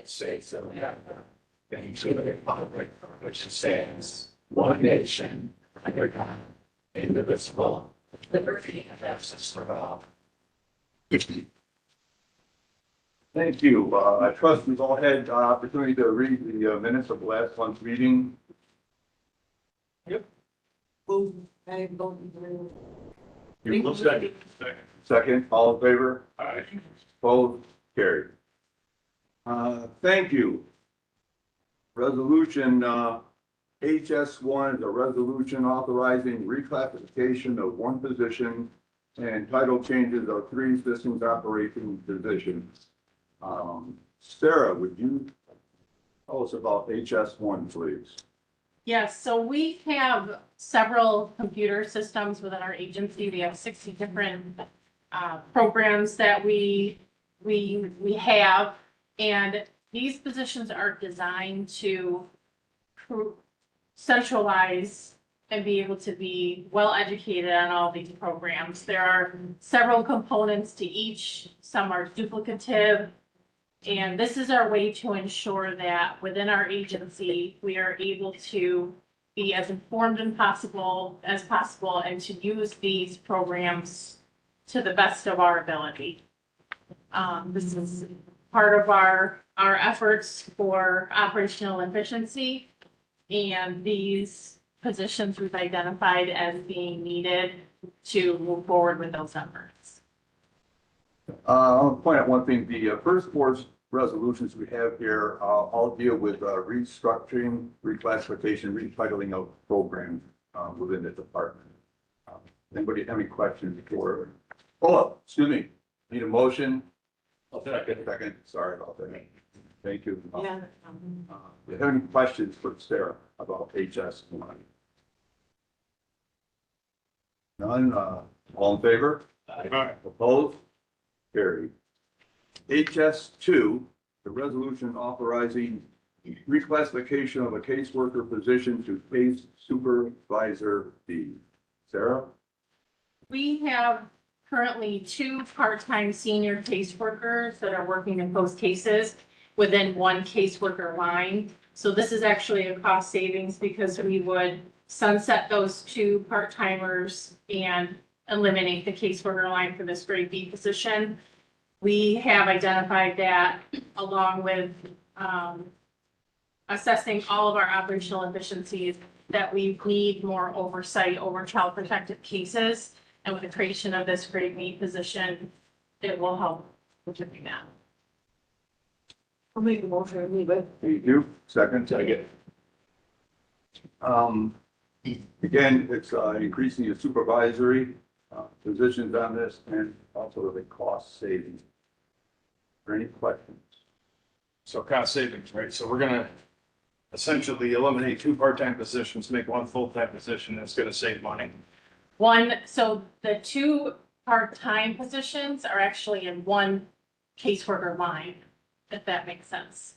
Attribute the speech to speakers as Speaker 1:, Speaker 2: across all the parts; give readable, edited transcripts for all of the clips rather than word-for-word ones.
Speaker 1: United States of America and to the republic for which it stands, one nation, under God, indivisible, with liberty and justice for all.
Speaker 2: Thank you. I trust we've all had opportunity to read the minutes of last month's meeting. You will second. Second, all in favor?
Speaker 1: Aye.
Speaker 2: Opposed? Carried. Thank you. Resolution HS1 is a resolution authorizing reclassification of one position and title changes of three systems operating positions. Sarah, would you tell us about HS1, please?
Speaker 3: Yes, so we have several computer systems within our agency. We have 60 different programs that we have, and these positions are designed to centralize and be able to be well educated on all these programs. There are several components to each. Some are duplicative. And this is our way to ensure that within our agency, we are able to be as informed as possible and to use these programs to the best of our ability. This is part of our efforts for operational efficiency, and these positions we've identified as being needed to move forward with those efforts.
Speaker 2: I'll point out one thing. The first four resolutions we have here all deal with restructuring, reclassification, retitling of programs within the department. Anybody have any questions before? Oh, excuse me. Need a motion? Second. Sorry about that. Thank you.
Speaker 3: Yeah.
Speaker 2: Do you have any questions for Sarah about HS1? None. All in favor?
Speaker 1: Aye.
Speaker 2: Opposed? Carried. HS2, the resolution authorizing reclassification of a caseworker position to case supervisor D. Sarah?
Speaker 3: We have currently 2 part-time senior caseworkers that are working in post cases within one caseworker line. So this is actually a cost savings because we would sunset those 2 part-timers and eliminate the caseworker line for this grade B position. We have identified that along with assessing all of our operational efficiencies that we need more oversight over child protective cases. And with the creation of this grade B position, it will help with doing that. I'll make a motion to leave it.
Speaker 2: Thank you. Second. Again, it's increasing the supervisory positions on this and also the cost savings. Are there any questions?
Speaker 4: So cost savings, right? So we're gonna essentially eliminate 2 part-time positions, make 1 full-time position. That's gonna save money.
Speaker 3: So the 2 part-time positions are actually in one caseworker line, if that makes sense.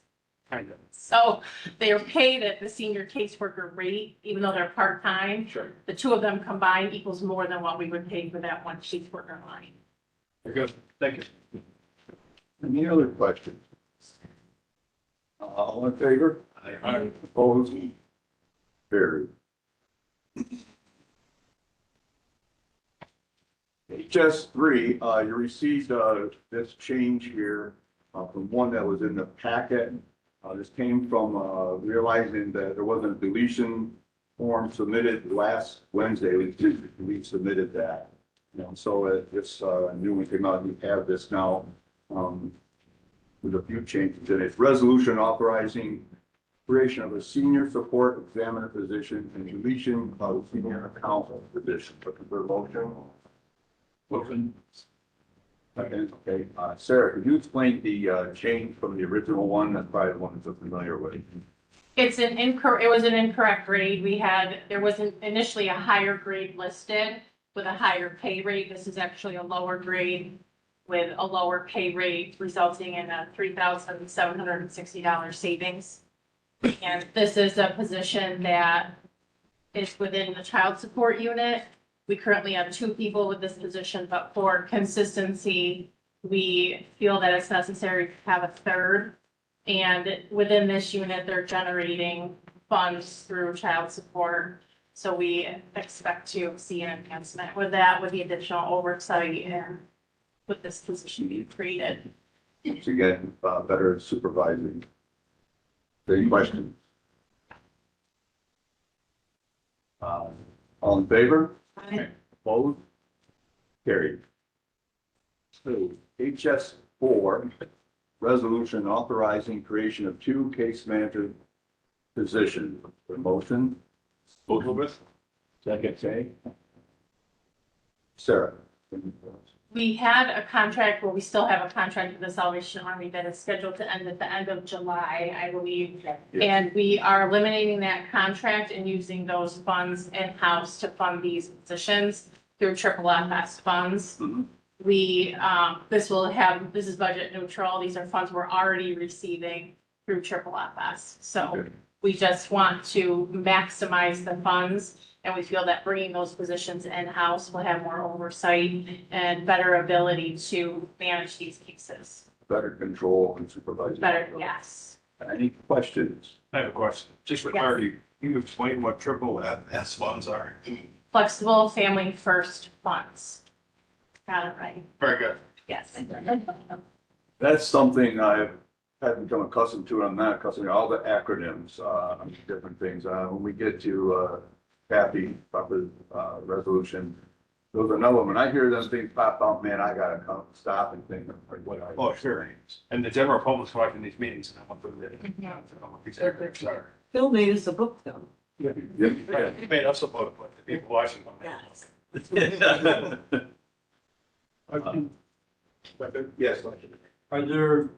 Speaker 4: Kind of.
Speaker 3: So they are paid at the senior caseworker rate, even though they're part-time.
Speaker 4: Sure.
Speaker 3: The 2 of them combined equals more than what we would pay for that one caseworker line.
Speaker 4: Very good. Thank you.
Speaker 2: Any other questions? All in favor?
Speaker 4: Aye.
Speaker 2: Opposed? Carried. HS3, you received this change here from one that was in the packet. This came from realizing that there wasn't a deletion form submitted last Wednesday. We submitted that. So this new one came out. You have this now with a few changes in it. Resolution authorizing creation of a senior support examiner position and deletion of senior accountant position. Looking for a motion?
Speaker 4: Motion.
Speaker 2: Okay. Sarah, could you explain the change from the original one? That's probably the one that's familiar with.
Speaker 3: It was an incorrect grade. There was initially a higher grade listed with a higher pay rate. This is actually a lower grade with a lower pay rate, resulting in a $3,760 savings. And this is a position that is within the child support unit. We currently have 2 people with this position, but for consistency, we feel that it's necessary to have a third And within this unit, they're generating funds through child support. So we expect to see an enhancement with that, with the additional oversight and with this position being created.
Speaker 2: To get better supervising. Any questions? All in favor? Opposed? Carried. So HS4, resolution authorizing creation of 2 case manager positions. The motion?
Speaker 4: Elizabeth?
Speaker 2: Second, okay. Sarah?
Speaker 3: We had a contract, well, we still have a contract with the Salvation Army that is scheduled to end at the end of July, I believe.
Speaker 2: Yeah.
Speaker 3: And we are eliminating that contract and using those funds in-house to fund these positions through triple FS funds.
Speaker 2: Mhm.
Speaker 3: We, this is budget neutral. These are funds we're already receiving through triple FS. So
Speaker 2: Okay.
Speaker 3: we just want to maximize the funds. And we feel that bringing those positions in-house will have more oversight and better ability to manage these cases.
Speaker 2: Better control and supervision.
Speaker 3: Better, yes.
Speaker 2: Any questions?
Speaker 4: I have a question. Just for clarity, can you explain what triple S funds are?
Speaker 3: Flexible Family First Funds. Got it right.
Speaker 4: Very good.
Speaker 3: Yes.
Speaker 2: That's something I've had become accustomed to. I'm not accustomed to all the acronyms, different things. When we get to Kathy, proper resolution, those are another one. When I hear those things pop out, man, I gotta come stop and think. What are
Speaker 4: Oh, sure. And the general public's watching these meetings. And I want them to
Speaker 3: Mhm.
Speaker 4: know what these acronyms are.
Speaker 5: Phil made us a book though.
Speaker 2: Yeah.
Speaker 4: You made us a vote, but the people watching them.
Speaker 2: Yes.
Speaker 6: Are there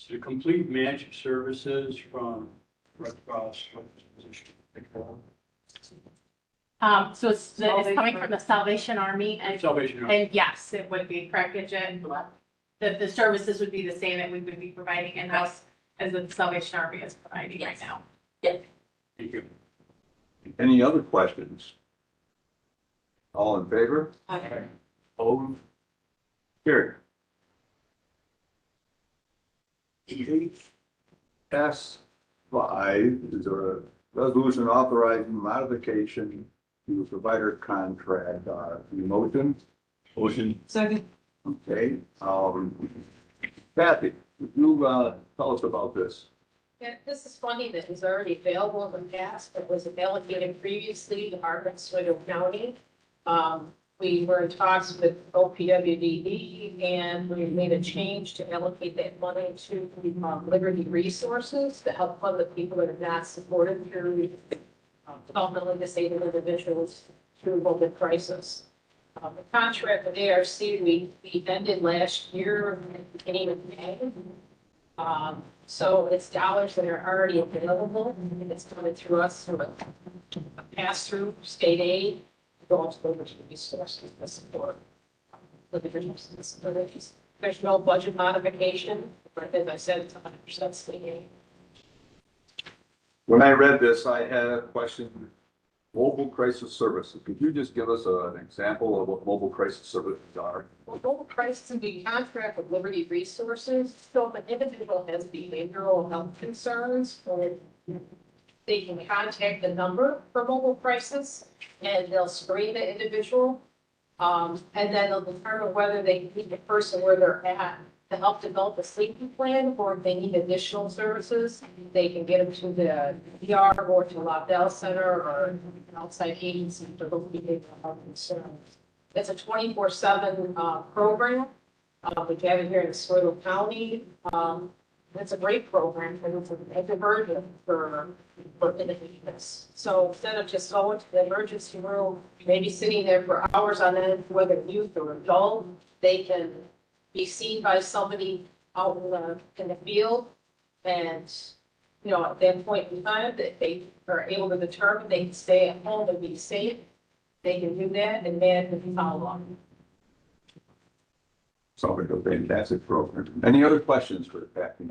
Speaker 6: the complete managed services from Red Cross?
Speaker 3: So it's coming from the Salvation Army and,
Speaker 6: Salvation Army.
Speaker 3: and yes, it would be correct, Jen. The services would be the same that we would be providing in-house as the Salvation Army is providing right now.
Speaker 6: Thank you.
Speaker 2: Any other questions? All in favor?
Speaker 5: Okay.
Speaker 2: Opposed? Carried. S5 is a resolution authorizing modification to the provider contract. The motion? Motion.
Speaker 5: Second,
Speaker 2: Okay, Kathy, would you tell us about this?
Speaker 7: Yeah, this is funding that was already available in the past, but was allocated previously to Oswego County. We were in talks with OPWDD and we made a change to allocate that money to Liberty Resources to help fund the people that are not supported through developmentally disabled individuals through COVID crisis. The contract with ARC, we ended last year at the beginning of May. So it's dollars that are already available, and it's coming through us through a pass-through state aid, going to Liberty Resources to support Liberty disabilities. There's no budget modification, but as I said, it's 100% state aid.
Speaker 2: When I read this, I had a question. Mobile crisis services. Could you just give us an example of what mobile crisis services are?
Speaker 7: Well, mobile crisis would be contract with Liberty Resources, so if an individual has behavioral health concerns, or they can contact the number for mobile crisis, and they'll screen the individual. And then they'll determine whether they can keep the person where they're at to help develop a safety plan, or if they need additional services, they can get them to the ER or to Lobdell Center or an outside agency for those behavioral health concerns. It's a 24/7 program. We have it here in Oswego County. It's a great program, and it's a diversion for individuals. So instead of just going to the emergency room, maybe sitting there for hours on end, whether youth or adult, they can be seen by somebody out in the field. And, you know, at that point in time, that they are able to determine they can stay at home and be safe, they can do that, and then can follow up.
Speaker 2: Sounds like a fantastic program. Any other questions for Kathy?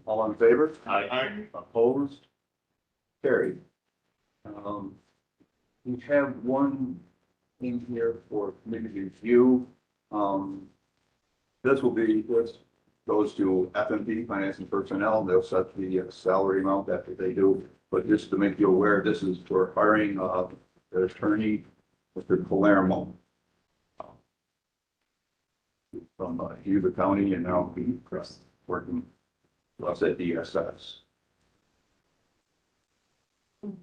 Speaker 2: All in favor?
Speaker 4: Aye.
Speaker 2: Opposed? Carried. We have one in here for community review. This will be, goes to FMP, Finance and Personnel, they'll set the salary amount that they do. But just to make you aware, this is for hiring the attorney, Mr. Palermo, from Yuba County, and now he's working for us at DSS.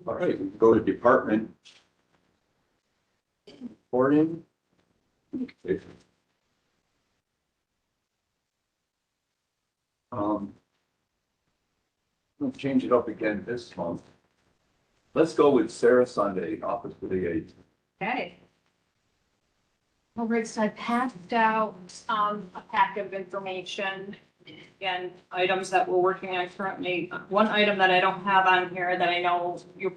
Speaker 2: All right, we can go to department reporting. Okay. We'll change it up again this month. Let's go with Sarah Sunday, Office for the Aids.
Speaker 7: Okay. All right, so I passed out, a pack of information and items that we're working on currently. One item that I don't have on here that I know you're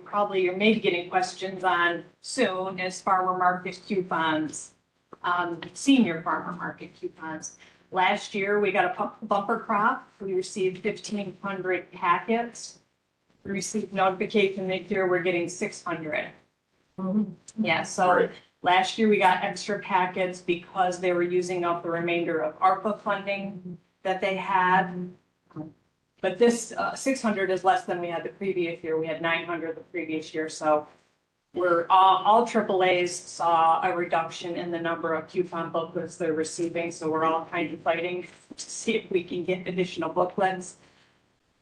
Speaker 7: maybe getting questions on soon is farmer market coupons. Senior farmer market coupons. Last year, we got a bumper crop. We received 1,500 packets. We received notification this year, we're getting 600. Yeah, so last year we got extra packets because they were using up the remainder of ARPA funding that they had. But this 600 is less than we had the previous year. We had 900 the previous year, so we're all AAAs saw a reduction in the number of coupon booklets they're receiving, so we're all kind of fighting to see if we can get additional booklets.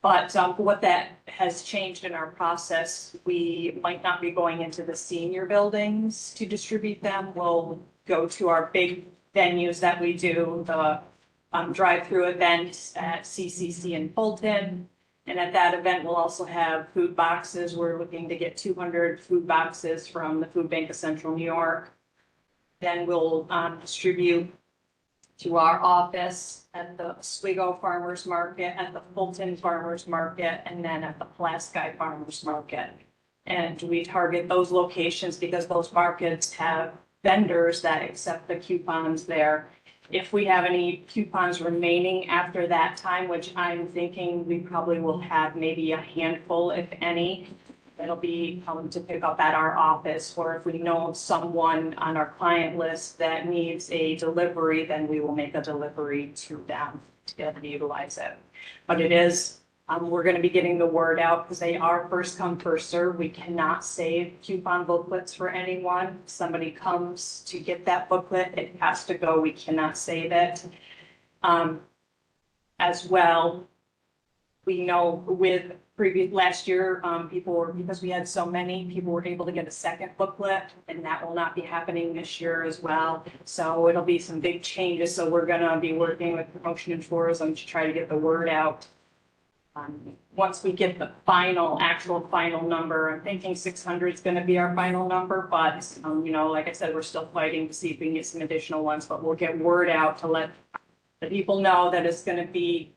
Speaker 7: But what that has changed in our process, we might not be going into the senior buildings to distribute them. We'll go to our big venues that we do, the drive-through event at CCC in Fulton. And at that event, we'll also have food boxes. We're looking to get 200 food boxes from the Food Bank of Central New York. Then we'll distribute to our office at the Oswego Farmers Market, at the Fulton Farmers Market, and then at the Pulaski Farmers Market. And we target those locations because those markets have vendors that accept the coupons there. If we have any coupons remaining after that time, which I'm thinking we probably will have maybe a handful, if any, that'll be to pick up at our office, or if we know of someone on our client list that needs a delivery, then we will make a delivery to them to be able to utilize it. But it is, we're going to be getting the word out because they are first come, first serve. We cannot save coupon booklets for anyone. If somebody comes to get that booklet, it has to go. We cannot save it. As well, we know with last year, because we had so many, people were able to get a second booklet, and that will not be happening this year as well. So it'll be some big changes. So we're going to be working with promotion and tourism to try to get the word out. Once we get the actual final number, I'm thinking 600 is going to be our final number, but like I said, we're still fighting to see if we can get some additional ones, but we'll get word out to let the people know that it's going to be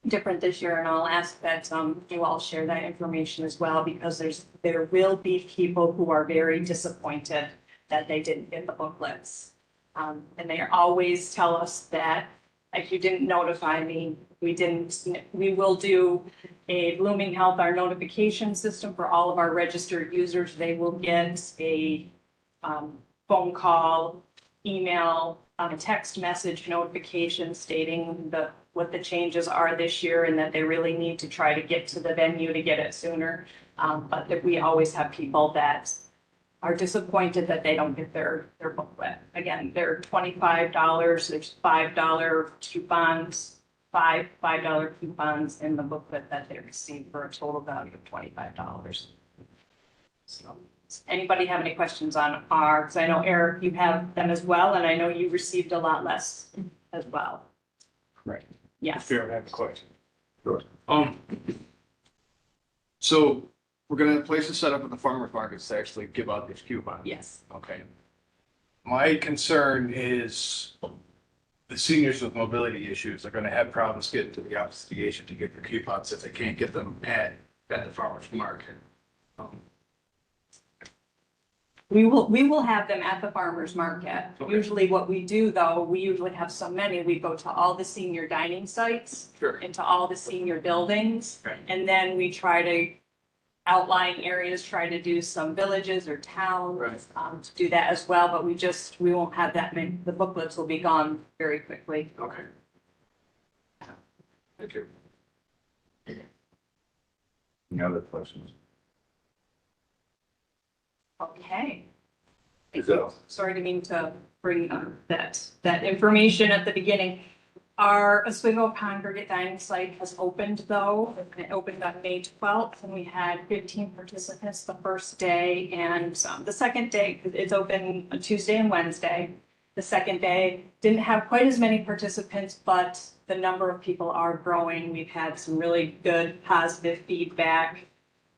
Speaker 7: different this year, and I'll ask that you all share that information as well, because there will be people who are very disappointed that they didn't get the booklets. And they always tell us that if you didn't notify me, we will do a Blooming Health, our notification system for all of our registered users. They will get a phone call, email, a text message notification stating what the changes are this year and that they really need to try to get to the venue to get it sooner. But that we always have people that are disappointed that they don't get their booklet. Again, they're $25. There's $5 coupons, $5 coupons in the booklet that they receive for a total value of $25. So, does anybody have any questions on because I know Eric, you have them as well, and I know you received a lot less as well.
Speaker 4: Right.
Speaker 7: Yes.
Speaker 4: Fair, I have a question.
Speaker 2: Sure.
Speaker 4: So we're gonna place a setup at the farmers markets to actually give out these coupons.
Speaker 7: Yes.
Speaker 4: Okay. My concern is the seniors with mobility issues are gonna have problems getting to the office of the agent to get their coupons if they can't get them at the farmers market.
Speaker 7: We will have them at the farmer's market.
Speaker 4: Okay.
Speaker 7: Usually what we do though, we usually have so many, we go to all the senior dining sites,
Speaker 4: Sure.
Speaker 7: into all the senior buildings.
Speaker 4: Right.
Speaker 7: And then we try to outlying areas, try to do some villages or towns,
Speaker 4: Right.
Speaker 7: to do that as well, but we won't have that many, the booklets will be gone very quickly.
Speaker 4: Okay. Thank you.
Speaker 2: Any other questions?
Speaker 5: Okay.
Speaker 2: Is that-
Speaker 5: Sorry to mean to bring that information at the beginning. Our Oswego Congregate Dining Site has opened though. It opened on May 12th and we had 15 participants the first day and the second day, it's open on Tuesday and Wednesday. The second day didn't have quite as many participants, but the number of people are growing. We've had some really good positive feedback.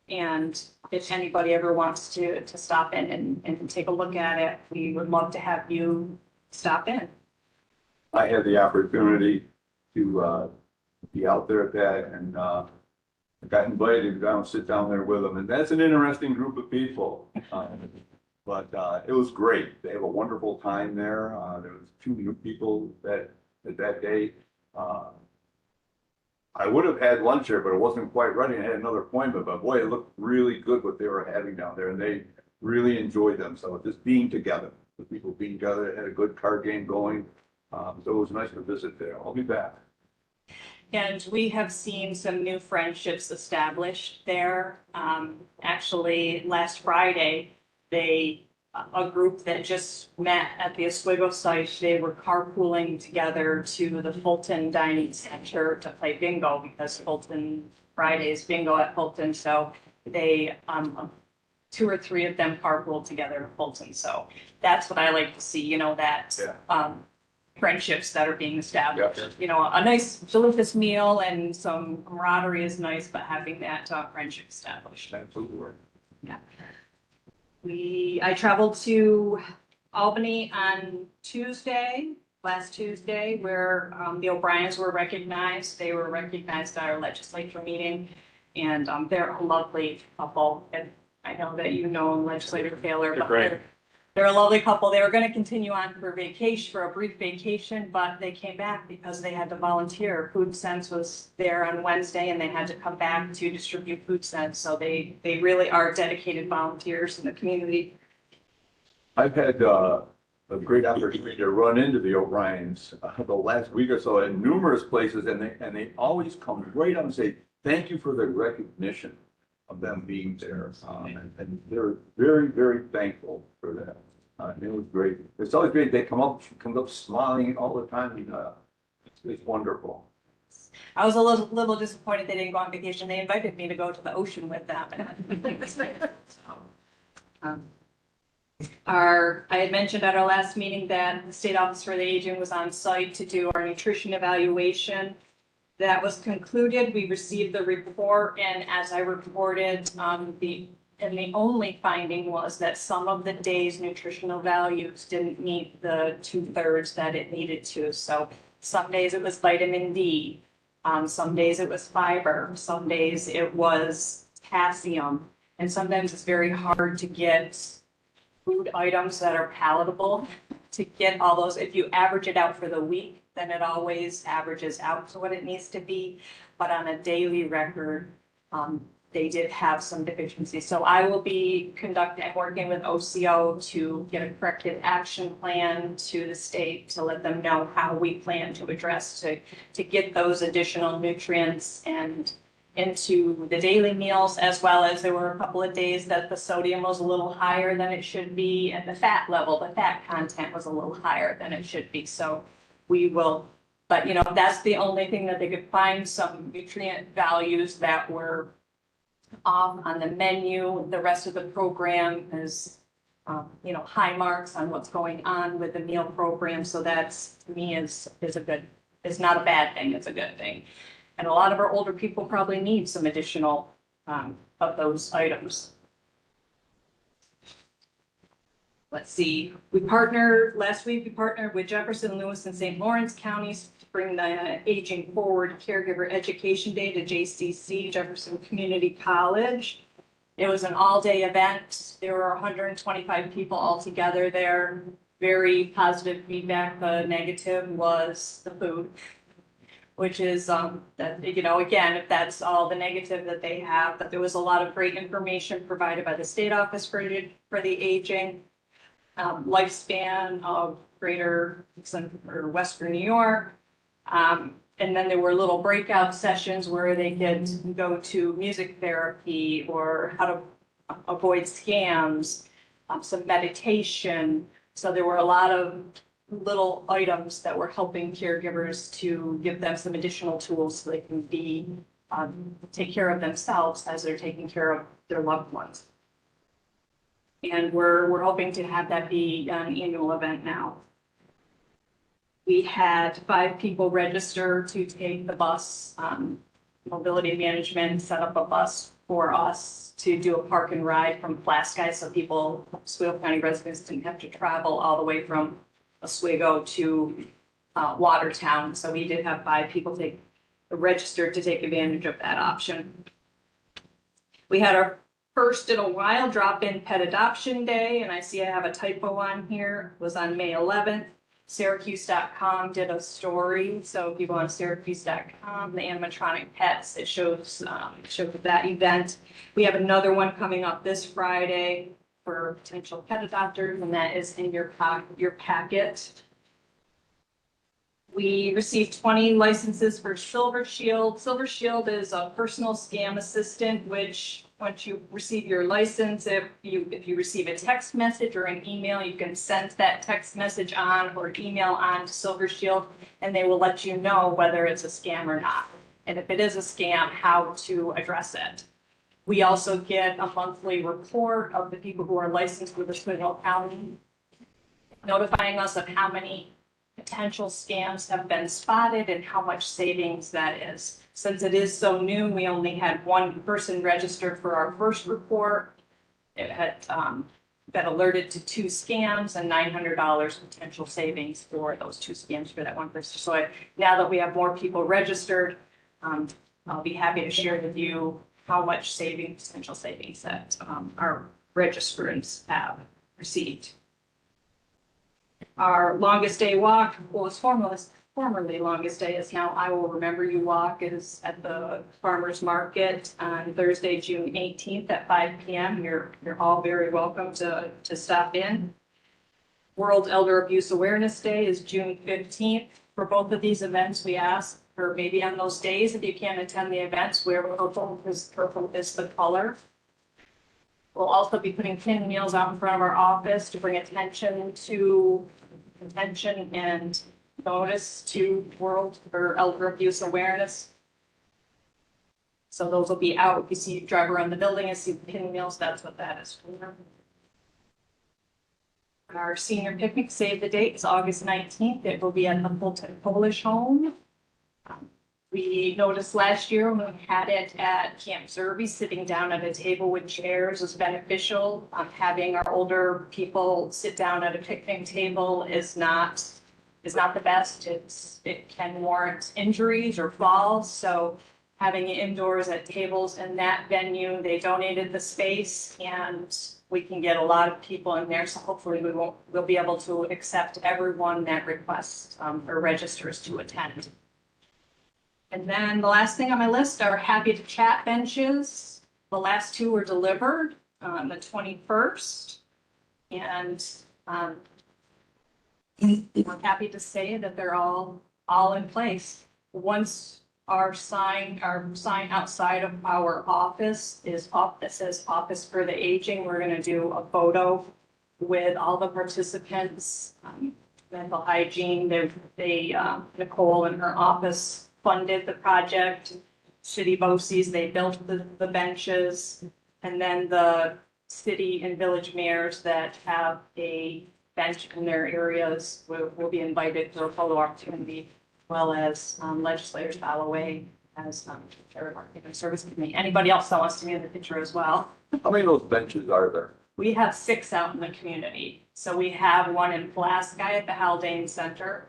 Speaker 5: And if anybody ever wants to stop in and take a look at it, we would love to have you stop in.
Speaker 2: I had the opportunity to be out there at that and I got invited to go and sit down there with them. And that's an interesting group of people. But it was great. They have a wonderful time there. There was 2 new people that day. I would have had lunch there, but it wasn't quite ready. I had another appointment, but boy, it looked really good what they were having down there and they really enjoyed themselves, just being together. The people being together, had a good card game going. So it was nice to visit there. I'll be back.
Speaker 5: And we have seen some new friendships established there. Actually, last Friday, a group that just met at the Oswego site, they were carpooling together to the Fulton Dining Center to play bingo because Fulton Fridays bingo at Fulton. So they, 2 or 3 of them carpooled together to Fulton. So that's what I like to see, that, friendships that are being established. A nice delicious meal and some camaraderie is nice, but having that friendship established.
Speaker 2: Absolutely.
Speaker 5: I traveled to Albany on last Tuesday, where the O'Briens were recognized. They were recognized at our legislature meeting, and they're a lovely couple. And I know that you know Legislator Taylor, but they're a lovely couple. They were going to continue on for a brief vacation, but they came back because they had to volunteer. Food Sense was there on Wednesday and they had to come back to distribute Food Sense. So they really are dedicated volunteers in the community.
Speaker 2: I've had a great opportunity to run into the O'Briens the last week or so in numerous places and they always come right up and say, thank you for the recognition of them being there. And they're very, very thankful for that. It was great. It's always great. They come up smiling all the time. It's wonderful.
Speaker 5: I was a little disappointed they didn't go on vacation. They invited me to go to the ocean with them. I had mentioned at our last meeting that the State Office for the Aging was on site to do our nutrition evaluation. That was concluded. We received the report, and as I reported, the only finding was that some of the day's nutritional values didn't meet the 2/3 that it needed to. So some days it was vitamin D, some days it was fiber, some days it was potassium, and sometimes it's very hard to get food items that are palatable to get all those. If you average it out for the week, then it always averages out to what it needs to be. But on a daily record, they did have some deficiencies. So I will be working with OCO to get a corrective action plan to the state to let them know how we plan to address to get those additional nutrients and into the daily meals, as well as there were a couple of days that the sodium was a little higher than it should be and the fat content was a little higher than it should be. So we will, but that's the only thing that they could find, some nutrient values that were off on the menu. The rest of the program is, high marks on what's going on with the meal program. So that's, to me, is not a bad thing. It's a good thing. And a lot of our older people probably need some additional of those items. Let's see, last week we partnered with Jefferson, Lewis, and St. Lawrence counties to bring the Aging Forward Caregiver Education Day to JCC, Jefferson Community College. It was an all-day event. There were 125 people altogether there. Very positive feedback. The negative was the food, which is, again, if that's all the negative that they have, but there was a lot of great information provided by the State Office for the Aging. Lifespan of greater or Western New York, And then there were little breakout sessions where they could go to music therapy or how to avoid scams, some meditation. So there were a lot of little items that were helping caregivers to give them some additional tools so they can be, take care of themselves as they're taking care of their loved ones. And we're hoping to have that be an annual event now. We had 5 people register to take the bus. Mobility Management set up a bus for us to do a park and ride from Plasky, so people, Oswego County residents didn't have to travel all the way from Oswego to Watertown. So we did have 5 people registered to take advantage of that option. We had our first in a while drop-in pet adoption day, and I see I have a typo on here. It was on May 11th. Syracuse.com did a story, so if you go on Syracuse.com, the animatronic pets, it shows that event. We have another one coming up this Friday for potential pet adopters, and that is in your packet. We received 20 licenses for Silver Shield. Silver Shield is a personal scam assistant, which once you receive your license, if you receive a text message or an email, you can send that text message on or email on to Silver Shield, and they will let you know whether it's a scam or not. And if it is a scam, how to address it. We also get a monthly report of the people who are licensed with Oswego County, notifying us of how many potential scams have been spotted and how much savings that is. Since it is so new, we only had 1 person registered for our first report. It had been alerted to 2 scams and $900 potential savings for those 2 scams for that 1 person. So now that we have more people registered, I'll be happy to share with you how much potential savings that our registrants have received. Our longest day walk was formerly longest day is now I Will Remember You Walk is at the farmers market on Thursday, June 18th at 5 p.m. You're all very welcome to stop in. World Elder Abuse Awareness Day is June 15th. For both of these events, we ask for maybe on those days, if you can't attend the events, wear purple because purple is the color. We'll also be putting pinwheels out in front of our office to bring attention and notice to World or Elder Abuse Awareness. So those will be out. You see, you drive around the building and see the pinwheels. That's what that is for. Our senior picnic, save the date, is August 19th. It will be at the Fulton Polish Home. We noticed last year when we had it at Camp Zerby, sitting down at a table with chairs was beneficial. Having our older people sit down at a picnic table is not the best. It can warrant injuries or falls. So having it indoors at tables in that venue, they donated the space and we can get a lot of people in there. So hopefully we'll be able to accept everyone that requests or registers to attend. And then the last thing on my list are Happy to Chat benches. The last 2 were delivered on the 21st. And we're happy to say that they're all in place. Once our sign outside of our office is up that says Office for the Aging, we're going to do a photo with all the participants. Mental hygiene, Nicole and her office funded the project. City BOCES, they built the benches. And then the city and village mayors that have a bench in their areas will be invited to a photo opportunity, as well as legislators Holloway as chair of our Human Service Committee. Anybody else that wants to be in the picture as well.
Speaker 2: How many of those benches are there?
Speaker 5: We have 6 out in the community. So we have one in Plasky at the Haldane Center,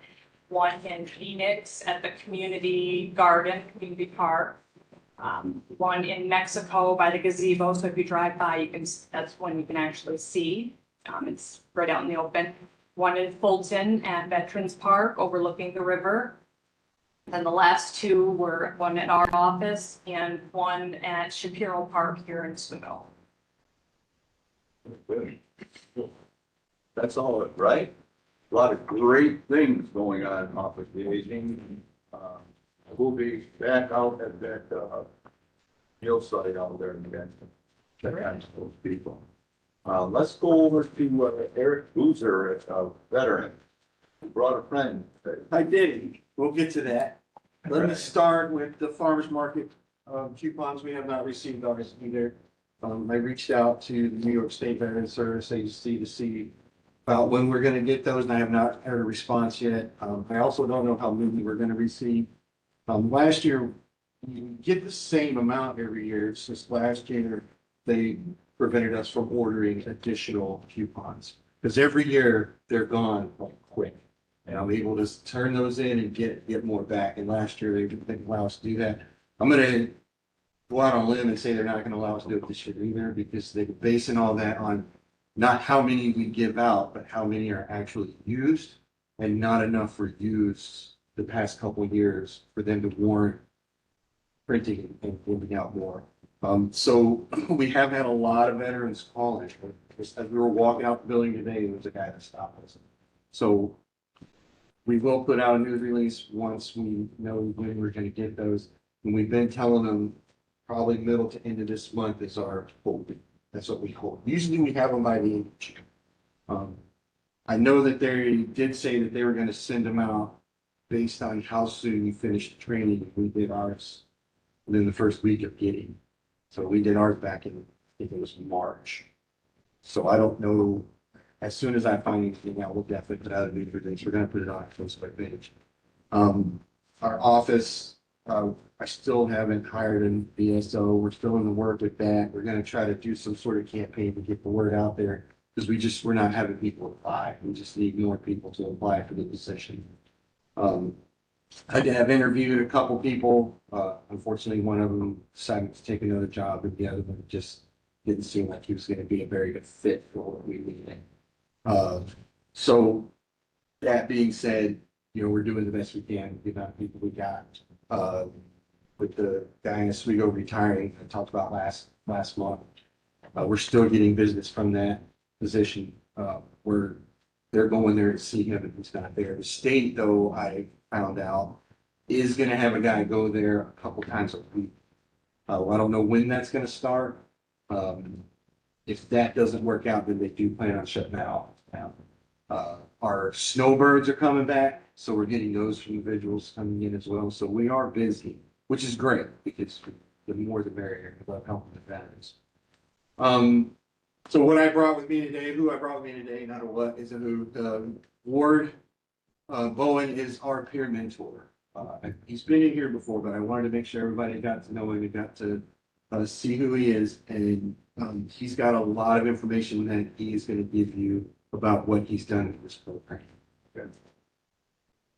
Speaker 5: one in Phoenix at the community garden, community park, one in Mexico by the gazebo. So if you drive by, that's one you can actually see. It's right out in the open. One in Fulton at Veterans Park overlooking the river. Then the last 2 were one at our office and one at Shapiro Park here in Oswego.
Speaker 2: That's all, right? A lot of great things going on in Office of the Aging. We'll be back out at that, mill site out there again. Check out those people. Let's go over to Eric Boozer, a veteran. He brought a friend.
Speaker 8: I did. We'll get to that. Let me start with the farmer's market coupons. We have not received ours either. I reached out to the New York State Veterans Service Agency to see about when we're gonna get those, and I have not heard a response yet. I also don't know how many we're gonna receive. Last year, we get the same amount every year. It's just last year, they prevented us from ordering additional coupons. Because every year, they're gone like quick. And I'm able to turn those in and get more back. And last year, they didn't allow us to do that. I'm gonna go out on a limb and say they're not gonna allow us to do it this year either, because they're basing all that on not how many we give out, but how many are actually used, and not enough were used the past couple of years for them to warrant printing and giving out more. So we have had a lot of veterans calling. As we were walking out the building today, there was a guy that stopped us. So we will put out a news release once we know when we're gonna get those. And we've been telling them probably middle to end of this month is our hope. That's what we hope. Usually we have them by the end of June. I know that they did say that they were gonna send them out based on how soon we finished the training. We did ours within the first week of getting. So we did ours back in, I think it was March. So I don't know, as soon as I find anything out, we'll definitely put out a news release. We're gonna put it on our Facebook page. Our office, I still haven't hired an BSO. We're still in the work with that. We're gonna try to do some sort of campaign to get the word out there, because we're not having people apply. We just need more people to apply for the position. I have interviewed a couple people. Unfortunately, one of them decided to take another job, and the other one just didn't seem like he was gonna be a very good fit for what we needed. So that being said, we're doing the best we can with the amount of people we got. With the guy in Oswego retiring, I talked about last month. We're still getting business from that position. They're going there to see him if he's not there. The state, though, I found out, is gonna have a guy go there a couple times a week. I don't know when that's gonna start. If that doesn't work out, then they do plan on shutting that off now. Our snowbirds are coming back, so we're getting those from individuals coming in as well. So we are busy, which is great, because the more the merrier. I love helping the veterans. So what I brought with me today, who I brought with me today, not a what, is a who. Ward Bowen is our peer mentor. He's been in here before, but I wanted to make sure everybody got to know him and got to see who he is. And he's got a lot of information that he is going to give you about what he's done in this program.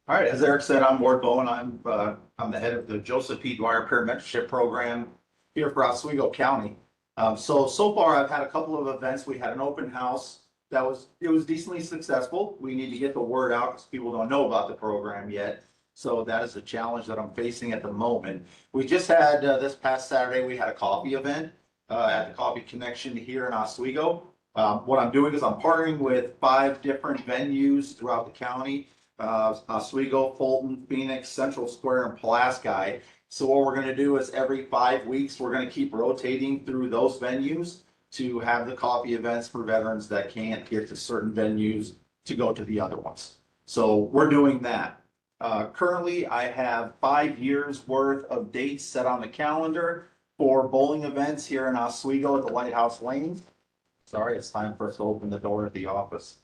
Speaker 9: All right, as Eric said, I'm Ward Bowen. I'm the head of the Joseph P. Dwyer Peer Mentorship Program here for Oswego County. So far I've had a couple of events. We had an open house that was decently successful. We need to get the word out because people don't know about the program yet. So that is a challenge that I'm facing at the moment. We just had this past Saturday, we had a coffee event at the Coffee Connection here in Oswego. What I'm doing is I'm partnering with 5 different venues throughout the county. Oswego, Fulton, Phoenix, Central Square, and Pulaski. So what we're going to do is every 5 weeks, we're going to keep rotating through those venues to have the coffee events for veterans that can't get to certain venues to go to the other ones. So we're doing that. Currently, I have 5 years worth of dates set on the calendar for bowling events here in Oswego at the Lighthouse Lane. Sorry, it's time for us to open the door at the office.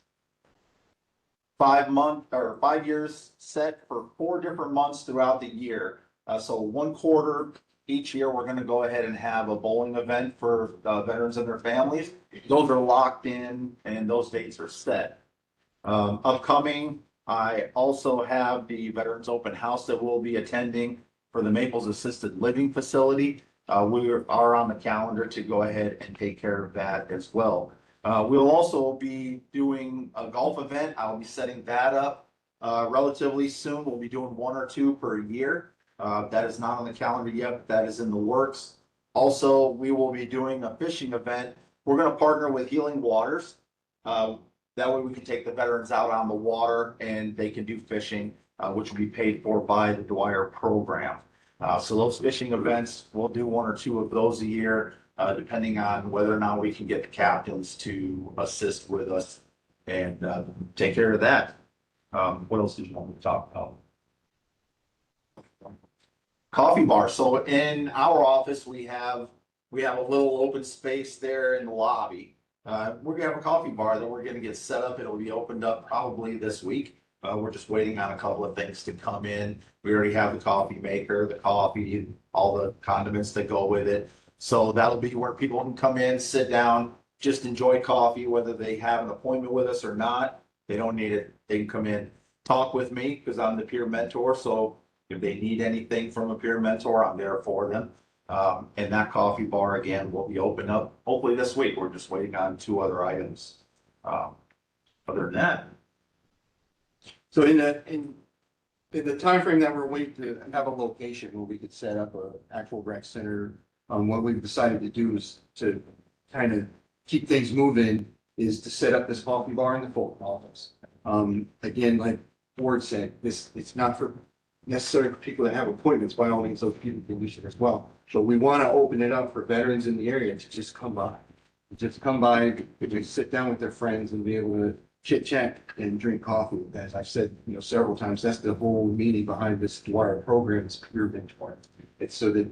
Speaker 9: 5 years set for 4 different months throughout the year. So 1 quarter each year, we're going to go ahead and have a bowling event for veterans and their families. Those are locked in and those dates are set. Upcoming, I also have the Veterans Open House that we'll be attending for the Maples Assisted Living Facility. We are on the calendar to go ahead and take care of that as well. We'll also be doing a golf event. I'll be setting that up relatively soon. We'll be doing 1 or 2 per year. That is not on the calendar yet, but that is in the works. Also, we will be doing a fishing event. We're going to partner with Healing Waters. That way we can take the veterans out on the water and they can do fishing. which will be paid for by the Dwyer program. So those fishing events, we'll do 1 or 2 of those a year, depending on whether or not we can get the captains to assist with us and take care of that. What else did you want me to talk about? Coffee bar. So in our office, we have a little open space there in the lobby. We're gonna have a coffee bar that we're gonna get set up. It'll be opened up probably this week. We're just waiting on a couple of things to come in. We already have the coffee maker, the coffee, all the condiments that go with it. So that'll be where people can come in, sit down, just enjoy coffee, whether they have an appointment with us or not. They don't need it. They can come in, talk with me because I'm the peer mentor. So if they need anything from a peer mentor, I'm there for them. And that coffee bar again will be open up hopefully this week. We're just waiting on 2 other items. Other than that.
Speaker 8: So in the timeframe that we're waiting to have a location where we could set up an actual rec center, what we've decided to do is to kind of keep things moving is to set up this coffee bar in the Fulton office. Again, like Ward said, it's not for necessarily for people that have appointments. By all means, those people can use it as well. So we want to open it up for veterans in the area to just come by. Just come by, just sit down with their friends and be able to chit chat and drink coffee. As I've said, several times, that's the whole meaning behind this Dwyer program, is career mentor. It's so that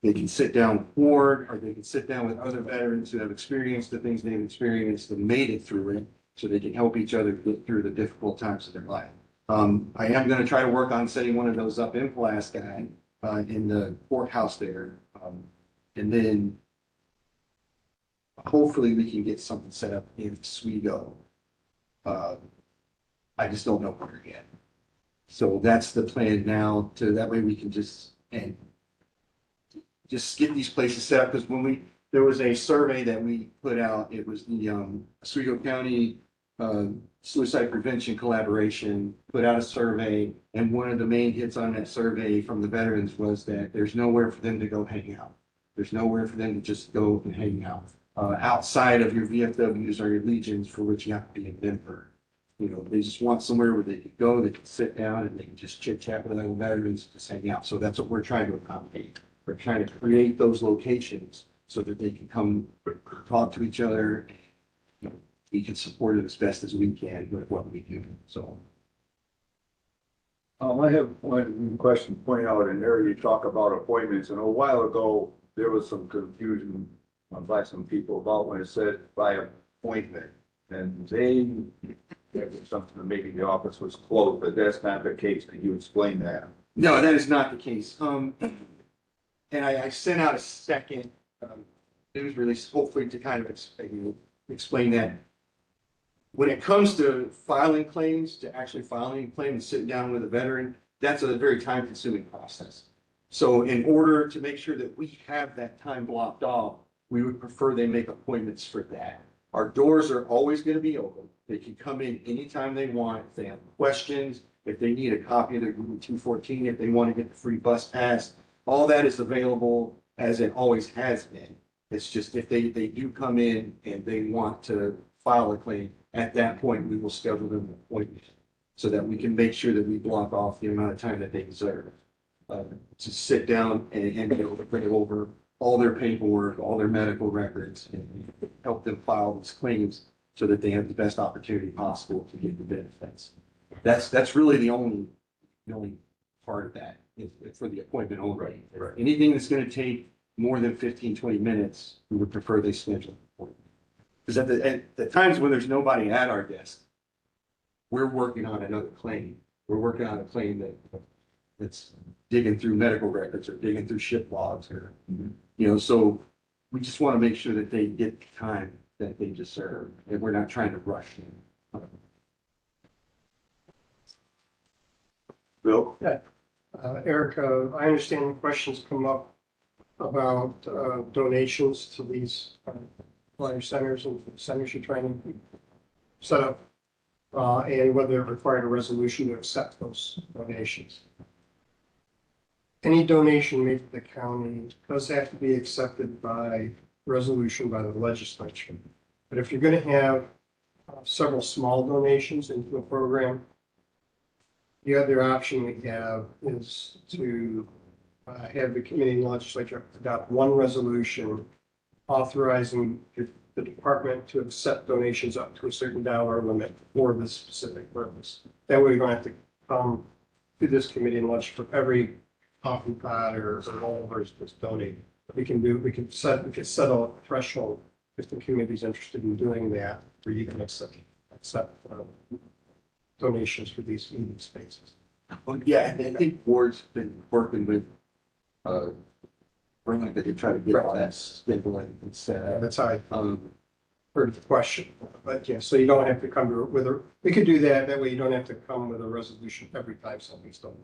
Speaker 8: they can sit down with Ward, or they can sit down with other veterans who have experienced the things they've experienced and made it through it, so they can help each other get through the difficult times of their life. I am going to try to work on setting one of those up in Pulaski, in the courthouse there. And then hopefully we can get something set up in Oswego. I just don't know where yet. So that's the plan now, that way we can just get these places set up. Because there was a survey that we put out, it was the Oswego County Suicide Prevention Collaboration put out a survey, and one of the main hits on that survey from the veterans was that there's nowhere for them to go hang out. There's nowhere for them to just go and hang out outside of your VFWs or your Legions, for which you have to be a member. They just want somewhere where they can go, they can sit down, and they can just chit chat with other veterans, just hang out. So that's what we're trying to accommodate. We're trying to create those locations so that they can come talk to each other. We can support it as best as we can with what we do. So.
Speaker 2: I have one question to point out in there. You talk about appointments, and a while ago, there was some confusion by some people about when it said by appointment. And there was something, maybe the office was closed, but that's not the case. Can you explain that?
Speaker 8: No, that is not the case. And I sent out a second news release, hopefully to kind of explain that. When it comes to filing claims, to actually filing a claim and sitting down with a veteran, that's a very time-consuming process. So in order to make sure that we have that time blocked off, we would prefer they make appointments for that. Our doors are always going to be open. They can come in anytime they want. If they have questions, if they need a copy of their Google 214, if they want to get the free bus pass, all that is available as it always has been. It's just if they do come in and they want to file a claim, at that point, we will schedule them an appointment so that we can make sure that we block off the amount of time that they deserve. To sit down and bring over all their paperwork, all their medical records, and help them file these claims so that they have the best opportunity possible to get the benefits. That's really the only part of that for the appointment only.
Speaker 2: Right.
Speaker 8: Anything that's going to take more than 15, 20 minutes, we would prefer they schedule. Because at the times when there's nobody at our desk, we're working on another claim. We're working on a claim that's digging through medical records or digging through ship logs or, so we just want to make sure that they get the time that they deserve and we're not trying to rush them.
Speaker 2: Bill?
Speaker 10: Eric, I understand questions come up about donations to these flyer centers and centers you're trying to set up, and whether it required a resolution to accept those donations. Any donation made to the county does have to be accepted by resolution by the legislature. But if you're going to have several small donations into a program, The other option we have is to have the Canadian legislature adopt one resolution authorizing the department to accept donations up to a certain dollar limit for this specific purpose. That way we don't have to come to this committee and lunch for every coffee pot or whatever is donated. We can set a threshold if the committee is interested in doing that, where you can accept donations for these meeting spaces.
Speaker 8: Well, yeah, and I think board's been working with, Berlin, that they try to get all that stabilized and set up.
Speaker 10: That's how I heard the question. But yeah, so you don't have to come to with a, we could do that. That way you don't have to come with a resolution every time something's done.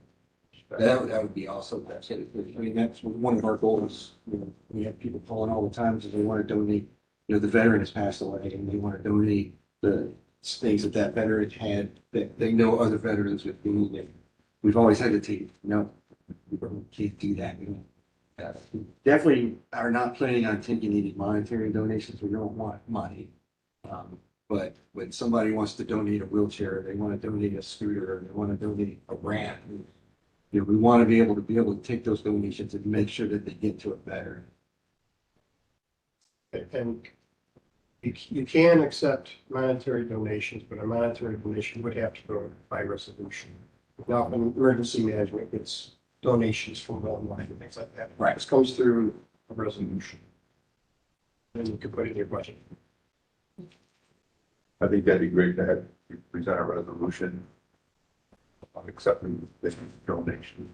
Speaker 8: That would be awesome. That's it. I mean, that's one of our goals. You know, we have people calling all the time, so they want to donate, you know, the veteran has passed away and they want to donate the things that that veteran had that they know other veterans would need. And we've always hesitated, no, we can't do that. We don't, definitely are not planning on taking any monetary donations. We don't want money. But when somebody wants to donate a wheelchair, they want to donate a scooter, they want to donate a ramp, you know, we want to be able to take those donations and make sure that they get to a veteran.
Speaker 10: And you can accept monetary donations, but a monetary donation would have to go by resolution. Now, in emergency management, it's donations from online and things like that.
Speaker 8: Right.
Speaker 10: This comes through a resolution. And you can put it in your budget.
Speaker 2: I think that'd be great to have you present a resolution on accepting this donation.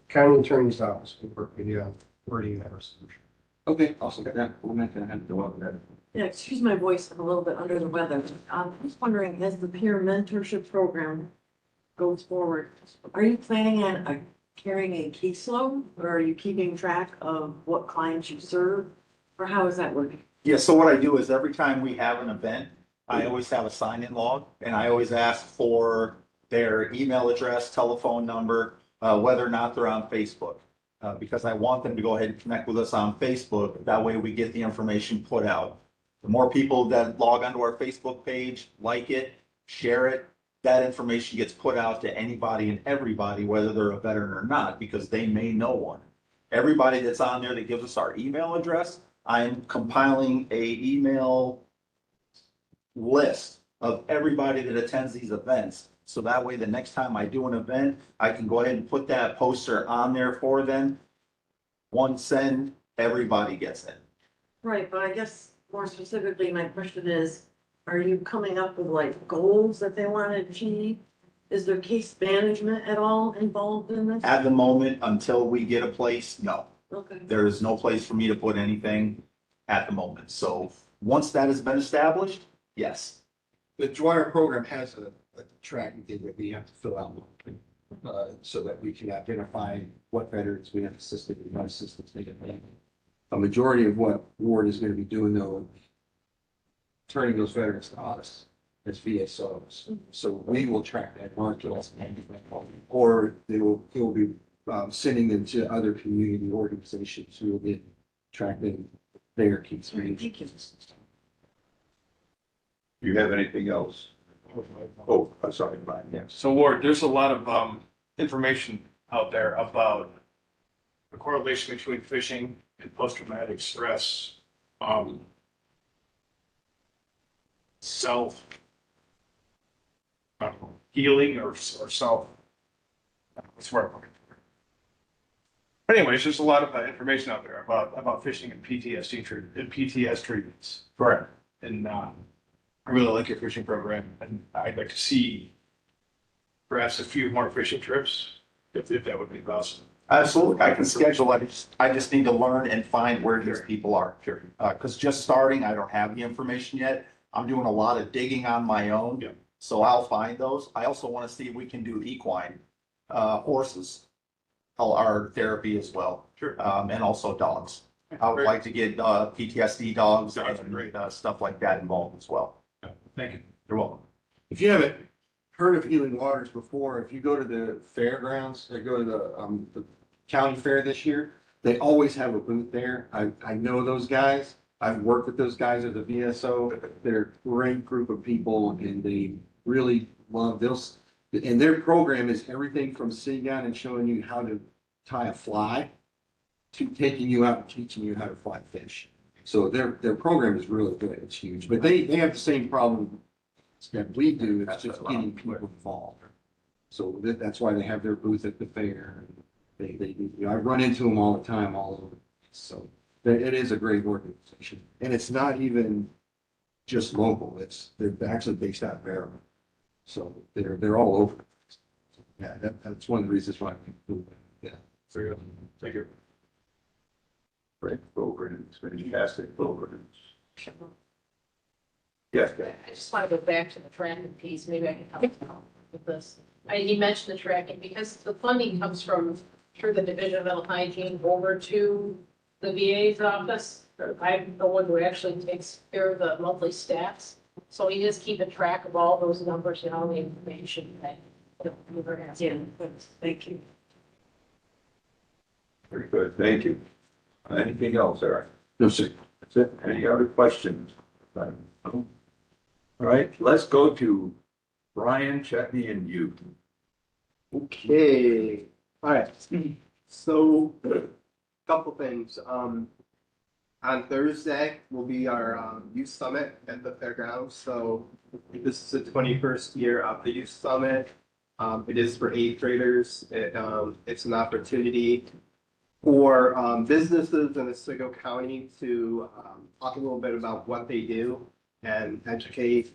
Speaker 10: County Attorney's Office can work with you on wording that resolution.
Speaker 8: Okay, awesome. Yeah, we're not gonna have to go up that.
Speaker 11: Yeah, excuse my voice, I'm a little bit under the weather. I'm just wondering, as the peer mentorship program goes forward, are you planning on carrying a caseload, or are you keeping track of what clients you serve? Or how is that working?
Speaker 9: Yeah, so what I do is every time we have an event, I always have a sign-in log, and I always ask for their email address, telephone number, whether or not they're on Facebook. Because I want them to go ahead and connect with us on Facebook. That way we get the information put out. The more people that log onto our Facebook page, like it, share it, that information gets put out to anybody and everybody, whether they're a veteran or not, because they may know one. Everybody that's on there that gives us our email address, I'm compiling a email list of everybody that attends these events. So that way, the next time I do an event, I can go ahead and put that poster on there for them. One send, everybody gets it.
Speaker 11: Right, but I guess more specifically, my question is, are you coming up with like goals that they want to achieve? Is there case management at all involved in this?
Speaker 9: At the moment, until we get a place, no.
Speaker 11: Okay.
Speaker 9: There is no place for me to put anything at the moment. So once that has been established, yes.
Speaker 8: The Dwyer program has a tracking thing that we have to fill out, so that we can identify what veterans we have assisted and what assistance they get. A majority of what Ward is going to be doing though, turning those veterans to us as VSOs. So we will track that market, or he'll be sending them to other community organizations who will be tracking their case management.
Speaker 2: Do you have anything else? Oh, I'm sorry, Brian.
Speaker 8: Yeah.
Speaker 4: So Ward, there's a lot of information out there about the correlation between fishing and post-traumatic stress. Self healing or self. What's the word I'm looking for? But anyways, there's a lot of information out there about fishing and PTSD and PTS treatments.
Speaker 9: Correct.
Speaker 4: And I really like your fishing program, and I'd like to see perhaps a few more fishing trips, if that would be possible.
Speaker 9: Absolutely. I can schedule it. I just need to learn and find where these people are. Sure. Because just starting, I don't have the information yet. I'm doing a lot of digging on my own.
Speaker 4: Yeah.
Speaker 9: So I'll find those. I also want to see if we can do equine, horses, our therapy as well.
Speaker 4: Sure.
Speaker 9: And also dogs. I would like to get PTSD dogs
Speaker 4: Dogs are
Speaker 9: and
Speaker 4: great.
Speaker 9: stuff like that involved as well.
Speaker 4: Thank you.
Speaker 9: You're welcome.
Speaker 8: If you haven't heard of Healing Waters before, if you go to the fairgrounds, or go to the county fair this year, they always have a booth there. I know those guys. I've worked with those guys as a VSO. They're a great group of people and they really love, And their program is everything from sitting down and showing you how to tie a fly to taking you out and teaching you how to fly fish. So their program is really good. It's huge, but they have the same problem that we do. It's just getting people involved. So that's why they have their booth at the fair. I run into them all the time, all over. So it is a great organization, and it's not even just local. They're actually based out of Maryland, so they're all over. Yeah, that's one of the reasons why. Yeah.
Speaker 2: Thank you. Great programs, fantastic programs. Yes, Dave.
Speaker 7: I just want to go back to the tracking piece, maybe I can help out with this. You mentioned the tracking, because the funding comes from, through the Division of Mental Hygiene over to the VA's office. I'm the one who actually takes care of the monthly stats, so he is keeping track of all those numbers and all the information that we were asking.
Speaker 11: Thank you.
Speaker 2: Very good, thank you. Anything else, Eric?
Speaker 8: No, sir.
Speaker 2: That's it. Any other questions? All right, let's go to Brian, Chetney, and you.
Speaker 12: Okay, all right. So, couple things. On Thursday will be our youth summit at the fairgrounds. So this is the 21st year of the youth summit. It is for 8th graders. It's an opportunity for businesses in Oswego County to talk a little bit about what they do and educate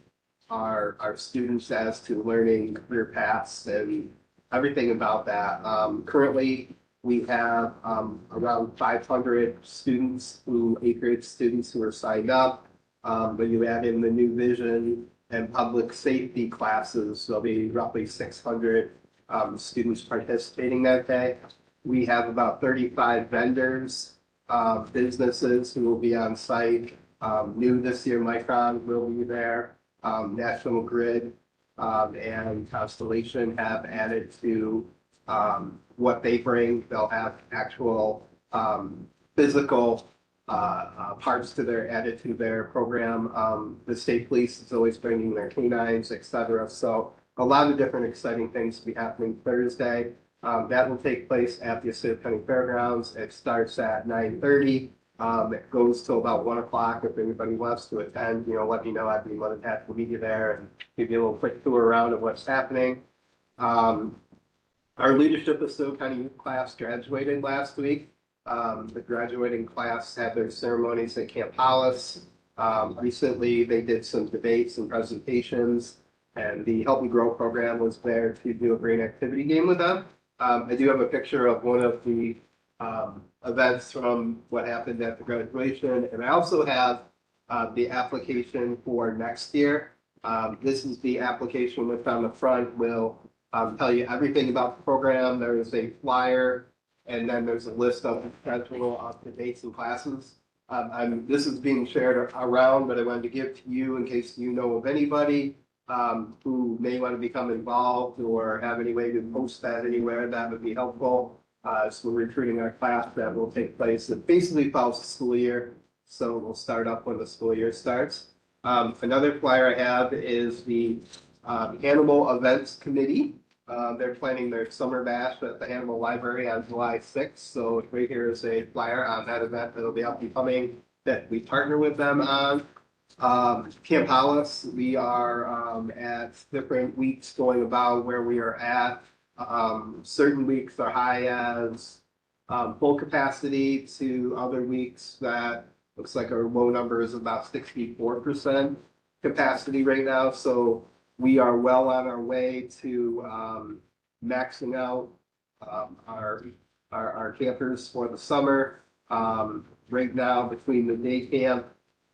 Speaker 12: our students as to learning career paths and everything about that. Currently, we have around 500 students 8th grade students who are signed up. When you add in the new vision and public safety classes, there'll be roughly 600 students participating that day. We have about 35 vendors, businesses who will be on site. New this year, Micron will be there. National Grid and Constellation have added to what they bring. They'll have actual physical parts to added to their program. The state police is always bringing their canines, et cetera. So a lot of different exciting things to be happening Thursday. That will take place at the Oswego County Fairgrounds. It starts at 9:30. It goes till about 1 o'clock. If anybody wants to attend, let me know. I'd be more than happy to meet you there and give you a little quick tour around of what's happening. Our Leadership Oswego County Youth class graduated last week. The graduating class had their ceremonies at Camp Hollis. Recently, they did some debates and presentations, and the Help Me Grow program was there to do a green activity game with them. I do have a picture of one of the events from what happened at the graduation, and I also have the application for next year. This is the application which on the front will tell you everything about the program. There is a flyer, and then there's a list of the schedule of the dates and classes. This is being shared around, but I wanted to give to you in case you know of anybody who may want to become involved or have any way to post that anywhere. That would be helpful. So we're recruiting our class that will take place. It basically follows the school year, so we'll start up when the school year starts. Another flyer I have is the Animal Events Committee. They're planning their summer bash at the Animal Library on July 6th. So right here is a flyer on that event that'll be up and coming that we partner with them on. Camp Hollis, we are at different weeks going about where we are at. Certain weeks are high as full capacity to other weeks that looks like our low number is about 64% capacity right now. So we are well on our way to maxing out our campers for the summer. Right now, between the day camp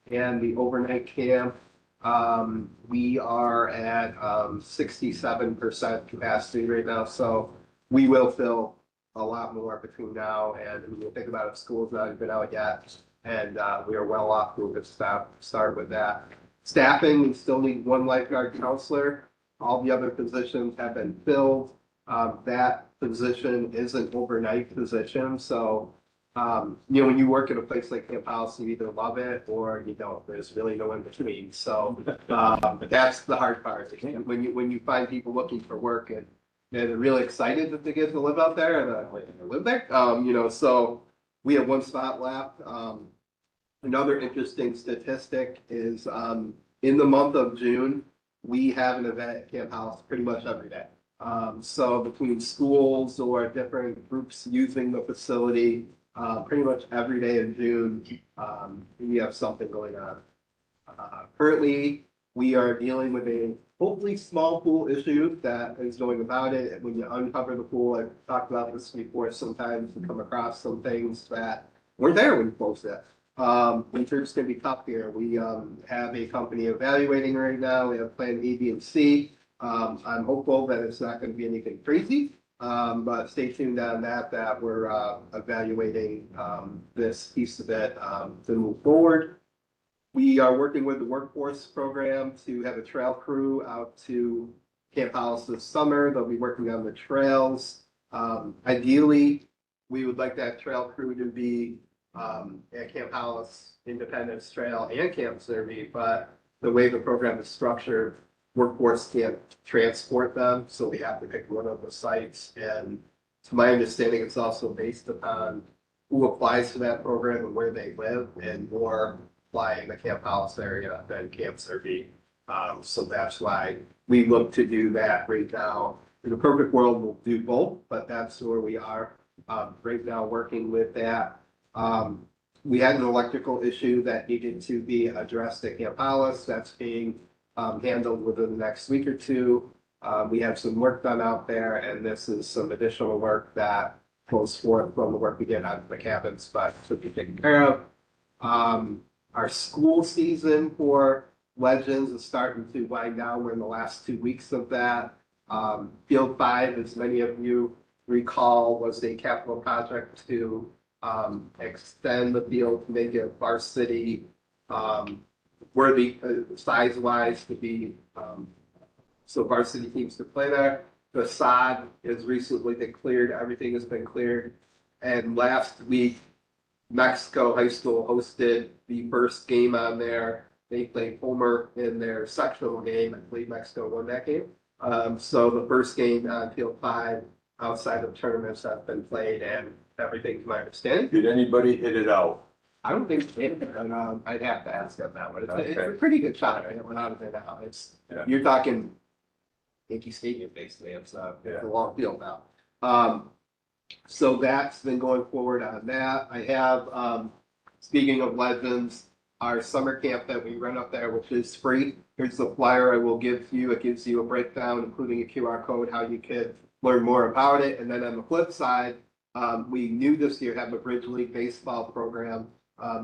Speaker 12: and the overnight camp, we are at 67% capacity right now. So we will fill a lot more between now and when you think about it, school's not even out yet. And we are well off to a good start with that. Staffing, we still need one lifeguard counselor. All the other positions have been filled. That position is an overnight position. So When you work at a place like Camp House, you either love it or you don't. There's really no in between. So that's the hard part. When you find people looking for work and they're really excited that they get to live out there and live there. So we have one spot left. Another interesting statistic is in the month of June, we have an event at Camp House pretty much every day. So between schools or different groups using the facility, pretty much every day in June, we have something going on. Currently, we are dealing with a hopefully small pool issue that is going about it. When you uncover the pool, I've talked about this before, sometimes you come across some things that weren't there when you closed it. Winter's gonna be tough here. We have a company evaluating right now. We have plan A, B, and C. I'm hopeful that it's not gonna be anything crazy. But stay tuned on that we're evaluating this piece of it to move forward. We are working with the workforce program to have a trail crew out to Camp House this summer. They'll be working on the trails. Ideally, we would like that trail crew to be at Camp House, Independence Trail, and Camp Survey, but the way the program is structured, workforce can't transport them, so we have to pick one of the sites. And to my understanding, it's also based upon who applies to that program and where they live, and more apply in the Camp House area than Camp Survey. So that's why we look to do that right now. In a perfect world, we'll do both, but that's where we are right now working with that. We had an electrical issue that needed to be addressed at Camp House. That's being handled within the next week or two. We have some work done out there, and this is some additional work that goes forth from the work we did on the cabins, but should be taken care of. Our school season for Legends is starting to wind down. We're in the last 2 weeks of that. Field 5, as many of you recall, was a capital project to extend the field to make it varsity worthy size-wise to be so varsity teams to play there. The sod is recently been cleared. Everything has been cleared. And last week, Mexico High School hosted the first game on there. They played Homer in their sectional game. I believe Mexico won that game. So the first game on Field 5 outside of tournaments have been played, and everything to my understanding.
Speaker 2: Did anybody hit it out?
Speaker 12: I don't think they did, and I'd have to ask them that one. It's a pretty good shot. I went out of it now. You're talking Yankee Stadium basically. It's a long field now. So that's been going forward on that. I have, speaking of Legends, our summer camp that we run up there, which is free. Here's the flyer I will give you. It gives you a breakdown, including a QR code, how you could learn more about it. And then on the flip side, we knew this year have a Bridge League baseball program.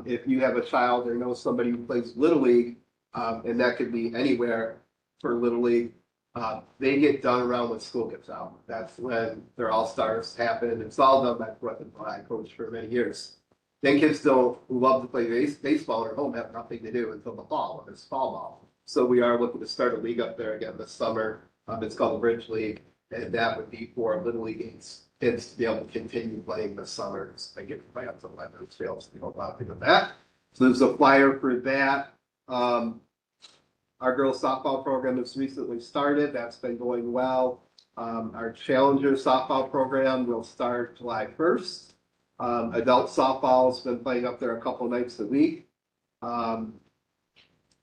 Speaker 12: If you have a child or know somebody who plays Little League, and that could be anywhere for Little League, they get done around when school gets out. That's when their all-stars happen. It's all done by Brett and I coached for many years. Then kids who love to play baseball at home have nothing to do until the fall, when it's fall ball. So we are looking to start a league up there again this summer. It's called the Bridge League, and that would be for Little League kids to be able to continue playing this summer. So they get to play up to 11 fields to go about doing that. So there's a flyer for that. Our girls softball program has recently started. That's been going well. Our Challenger softball program will start July 1st. Adult softball has been playing up there a couple nights a week.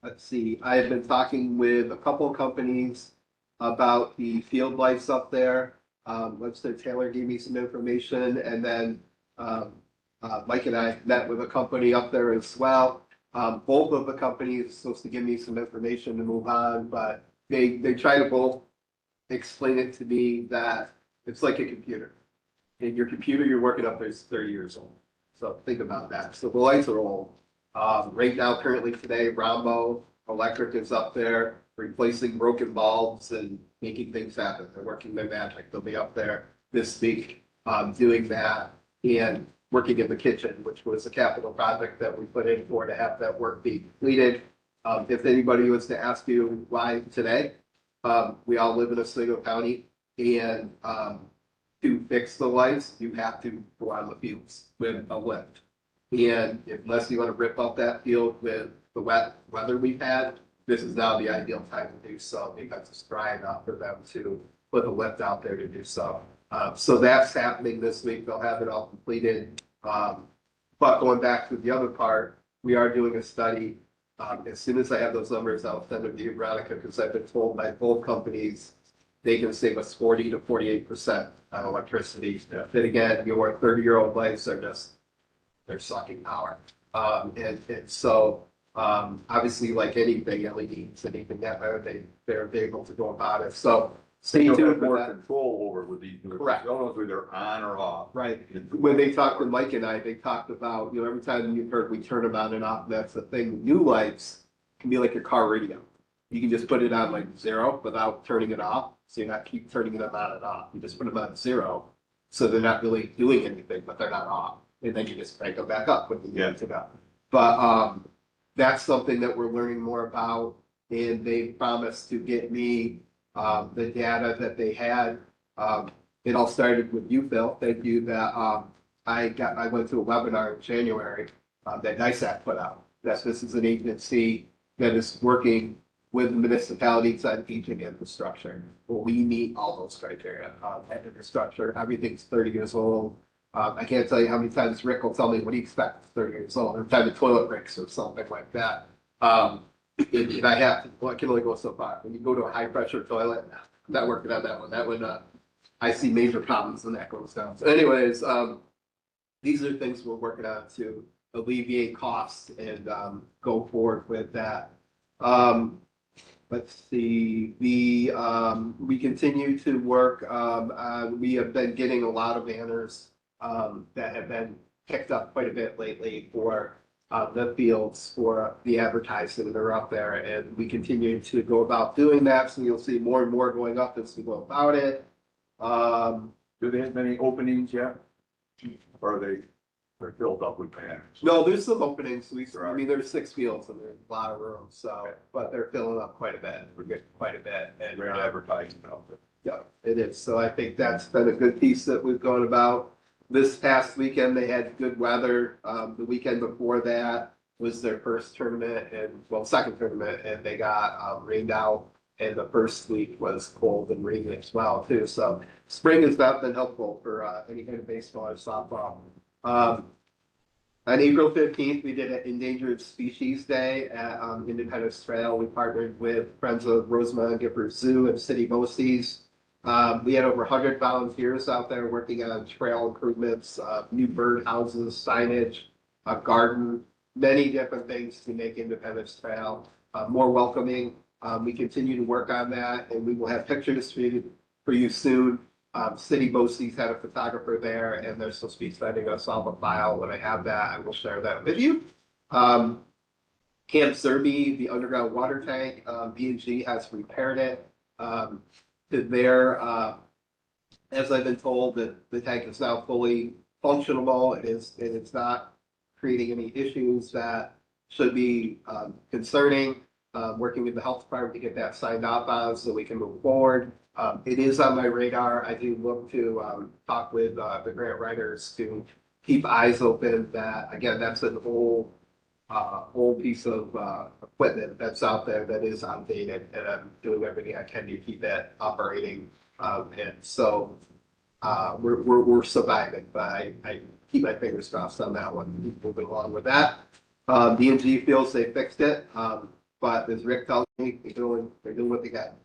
Speaker 12: Let's see, I have been talking with a couple companies about the field lights up there. Webster Taylor gave me some information, and then Mike and I met with a company up there as well. Both of the companies are supposed to give me some information to move on, but they try to both explain it to me that it's like a computer. And your computer you're working up there is 30 years old. So think about that. So the lights are old. Right now, currently today, Rambo Electric is up there replacing broken bulbs and making things happen. They're working their magic. They'll be up there this week doing that and working in the kitchen, which was a capital project that we put in for to have that work be completed. If anybody was to ask you why today, we all live in Oswego County, and to fix the lights, you have to go on the fields with a lift. And unless you want to rip up that field with the wet weather we've had, this is now the ideal time to do so because it's dry enough for them to put a lift out there to do so. So that's happening this week. They'll have it all completed. But going back to the other part, we are doing a study. As soon as I have those numbers, I'll send them to you, Veronica, because I've been told by both companies they can save us 40 to 48% on electricity. Then again, your 30-year-old lights are just, they're sucking power. And so obviously, like anything, LEDs, anything that they're able to go about it. So stay
Speaker 2: You'll
Speaker 12: tuned
Speaker 2: have
Speaker 12: for
Speaker 2: more
Speaker 12: that.
Speaker 2: control over with these.
Speaker 12: Correct.
Speaker 2: You don't know if they're on or off.
Speaker 12: Right. When they talked to Mike and I, they talked about, every time you've heard we turn them on and off, that's the thing. New lights can be like your car radio. You can just put it on like 0 without turning it off. So you're not keep turning them on and off. You just put them on 0. So they're not really doing anything, but they're not off. And then you just crank them back up when you need to go. But that's something that we're learning more about. And they promised to get me the data that they had. It all started with you, Phil. Thank you that I went to a webinar in January that NISAC put out. That this is an agency that is working with municipalities on aging infrastructure. Well, we meet all those criteria. That infrastructure, everything's 30 years old. I can't tell you how many times Rick will tell me, what do you expect? 30 years old. Every time the toilet breaks or something like that. And I have to, well, I can only go so far. When you go to a high pressure toilet, I'm not working on that one. That one, I see major problems when that goes down. So anyways, these are things we're working on to alleviate costs and go forward with that. Let's see, we continue to work, we have been getting a lot of banners that have been picked up quite a bit lately for the fields for the advertising that are up there, and we continue to go about doing that, so you'll see more and more going up as we go about it.
Speaker 2: Do they have many openings yet? Or they're filled up with banners?
Speaker 12: No, there's some openings. I mean, there's 6 fields and there's a lot of room, so, but they're filling up quite a bit. We're getting quite a bit. And
Speaker 2: They're advertising out there.
Speaker 12: yeah, it is. So I think that's been a good piece that we've gone about. This past weekend, they had good weather. The weekend before that was their first tournament second tournament, and they got rained out. And the first week was cold and rainy as well, too. So spring has not been helpful for any kind of baseball or softball. On April 15th, we did an Endangered Species Day at Independence Trail. We partnered with Friends of Rosemont Gifford Zoo and City BOCES. We had over 100 volunteers out there working on trail improvements, new bird houses, signage, a garden, many different things to make Independence Trail more welcoming. We continue to work on that, and we will have pictures for you soon. City BOCES had a photographer there, and they're supposed to be sending us all the file. When I have that, I will share that with you. Camp Zerby, the underground water tank, B&G has repaired it. As I've been told, that the tank is now fully functional. It's not creating any issues that should be concerning. Working with the health department to get that signed off on so we can move forward. It is on my radar. I do look to talk with the grant writers to keep eyes open. That again, that's an old piece of equipment that's out there that is outdated, and I'm doing everything I can to keep that operating. And so we're surviving, but I keep my fingers crossed on that one. Moving along with that. D&G feels they fixed it. But as Rick tells me, they're doing what they got.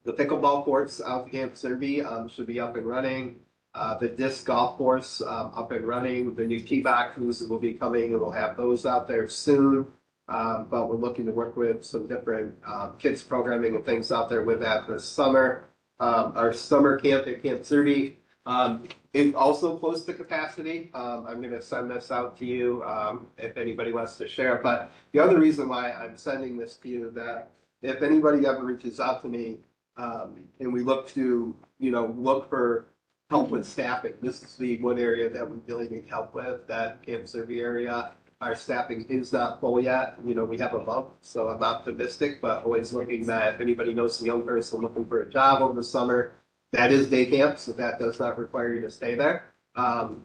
Speaker 12: The pickleball courts out at Camp Zerby should be up and running. The disc golf course up and running. The new tee boxes will be coming, and we'll have those out there soon. But we're looking to work with some different kids programming and things out there with that this summer. Our summer camp at Camp Zerby is also close to capacity. I'm going to send this out to you if anybody wants to share. But the other reason why I'm sending this to you, that if anybody ever reaches out to me and we look to, look for help with staffing, this is the one area that we really need help with, that Camp Zerby area. Our staffing is not full yet. We have a bump, so I'm optimistic, but always looking that if anybody knows a young person looking for a job over the summer, That is day camp, so that does not require you to stay there.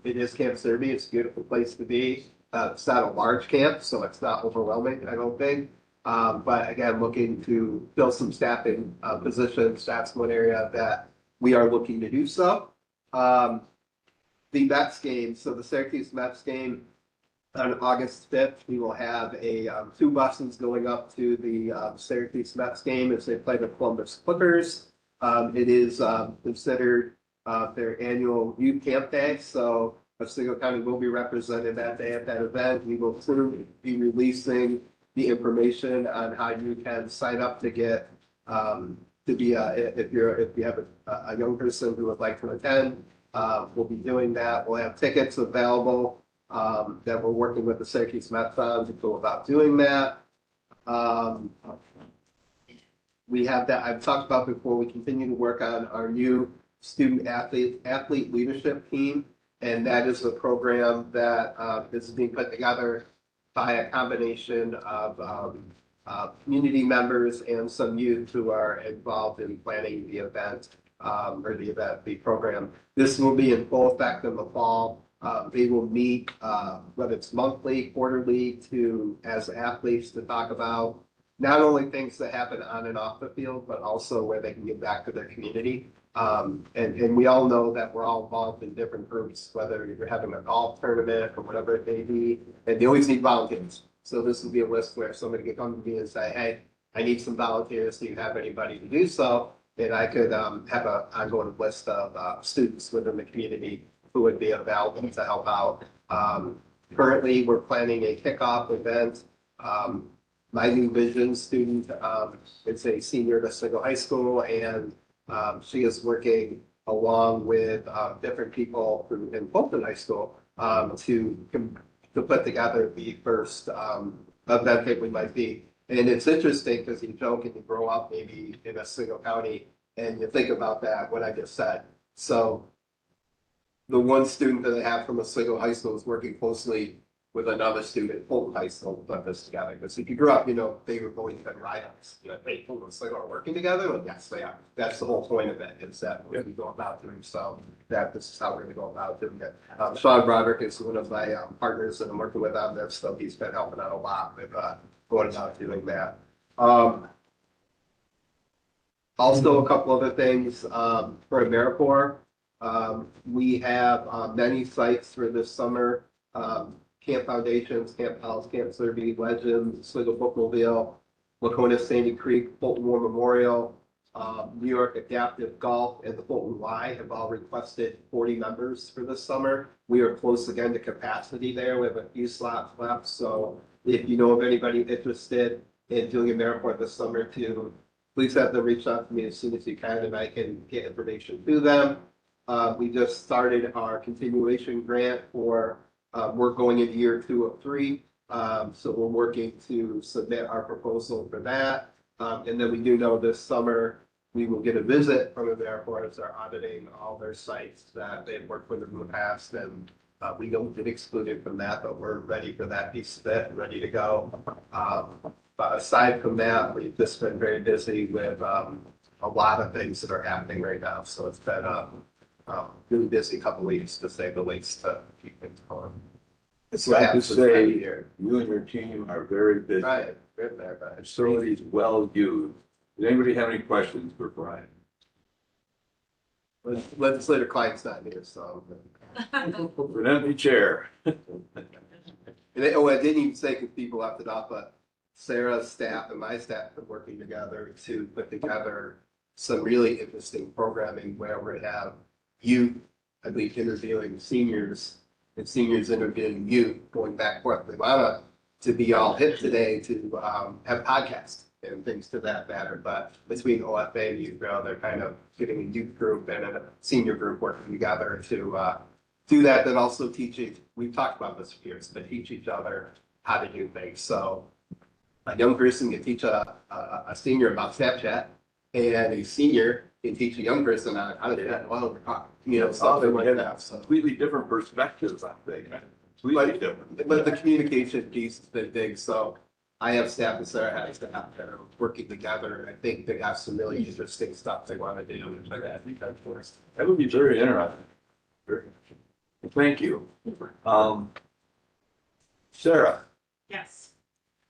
Speaker 12: It is Camp Serby. It's a beautiful place to be. It's not a large camp, so it's not overwhelming, I don't think. But again, looking to fill some staffing positions, that's one area that we are looking to do so. The Mets game, so the Syracuse Mets game on August 5th, we will have a 2 buses going up to the Syracuse Mets game as they play the Columbus Clippers. It is considered their annual youth camp day, so Oswego County will be represented that day at that event. We will soon be releasing the information on how you can sign up to get to be if you have a young person who would like to attend. We'll be doing that. We'll have tickets available that we're working with the Syracuse Mets on to go about doing that. We have that I've talked about before. We continue to work on our new student athlete leadership team, and that is a program that is being put together by a combination of community members and some youth who are involved in planning the event the program. This will be in full effect in the fall. They will meet whether it's monthly, quarterly, as athletes to talk about not only things that happen on and off the field, but also where they can give back to their community. And we all know that we're all involved in different groups, whether you're having a golf tournament or whatever it may be, and they always need volunteers. So this will be a list where somebody can come to me and say, hey, I need some volunteers. Do you have anybody to do so? And I could have an ongoing list of students within the community who would be available to help out. Currently, we're planning a kickoff event. My New Vision student, it's a senior at Oswego High School, and she is working along with different people in Fulton High School to put together the first event that we might be. And it's interesting because you joke and you grow up maybe in Oswego County and you think about that, what I just said. So the one student that I have from Oswego High School is working closely with another student at Fulton High School to put this together. Because if you grew up, they were going to ride-ups. Hey, Fulton and Oswego are working together? Well, yes, they are. That's the whole point of it, is that we're going to go about doing so. This is how we're going to go about doing it. Sean Broderick is one of my partners that I'm working with on this, so he's been helping out a lot with going about doing that. Also, a couple other things for AmeriCorps. We have many sites for this summer. Camp Foundations, Camp House, Camp Serby, Legends, Oswego Bookmobile, Lacona Sandy Creek, Fulton War Memorial, New York Adaptive Golf, and the Fulton Y have all requested 40 members for this summer. We are close again to capacity there. We have a few slots left. So if you know of anybody interested in doing AmeriCorps this summer too, please have them reach out to me as soon as you can, and I can get information to them. We just started our continuation grant for we're going into year 2 of 3. So we're working to submit our proposal for that. And then we do know this summer we will get a visit from AmeriCorps as they're auditing all their sites that they've worked with in the past. And we don't get excluded from that, but we're ready for that piece of it, ready to go. But aside from that, we've just been very busy with a lot of things that are happening right now. So it's been really busy couple weeks, to say the least, to keep things going.
Speaker 2: It's like to say, you and your team are very busy.
Speaker 12: Right, good there, but
Speaker 2: Facilities well used. Does anybody have any questions for Brian?
Speaker 12: legislator Klein's not here, so.
Speaker 2: For an empty chair.
Speaker 12: I didn't even say, because people left it off, but Sarah's staff and my staff have been working together to put together some really interesting programming where we have youth, I believe, interviewing seniors and seniors interviewing youth, going back and forth. We want to be all hip today to have podcasts and things to that matter, but between OFA and youth, they're kind of getting a youth group and a senior group working together to do that, then also teaching, we've talked about this for years, but teach each other how to do things. So a young person can teach a senior about Snapchat, and a senior can teach a young person on how to do that. Well, something like that. So
Speaker 2: Completely different perspectives, I think. Completely different.
Speaker 12: But the communication piece has been big. So I have staff and Sarah has staff that are working together. I think they have some really interesting stuff they want to do.
Speaker 2: That would be very interesting. Very interesting. Thank you. Sarah,
Speaker 3: Yes.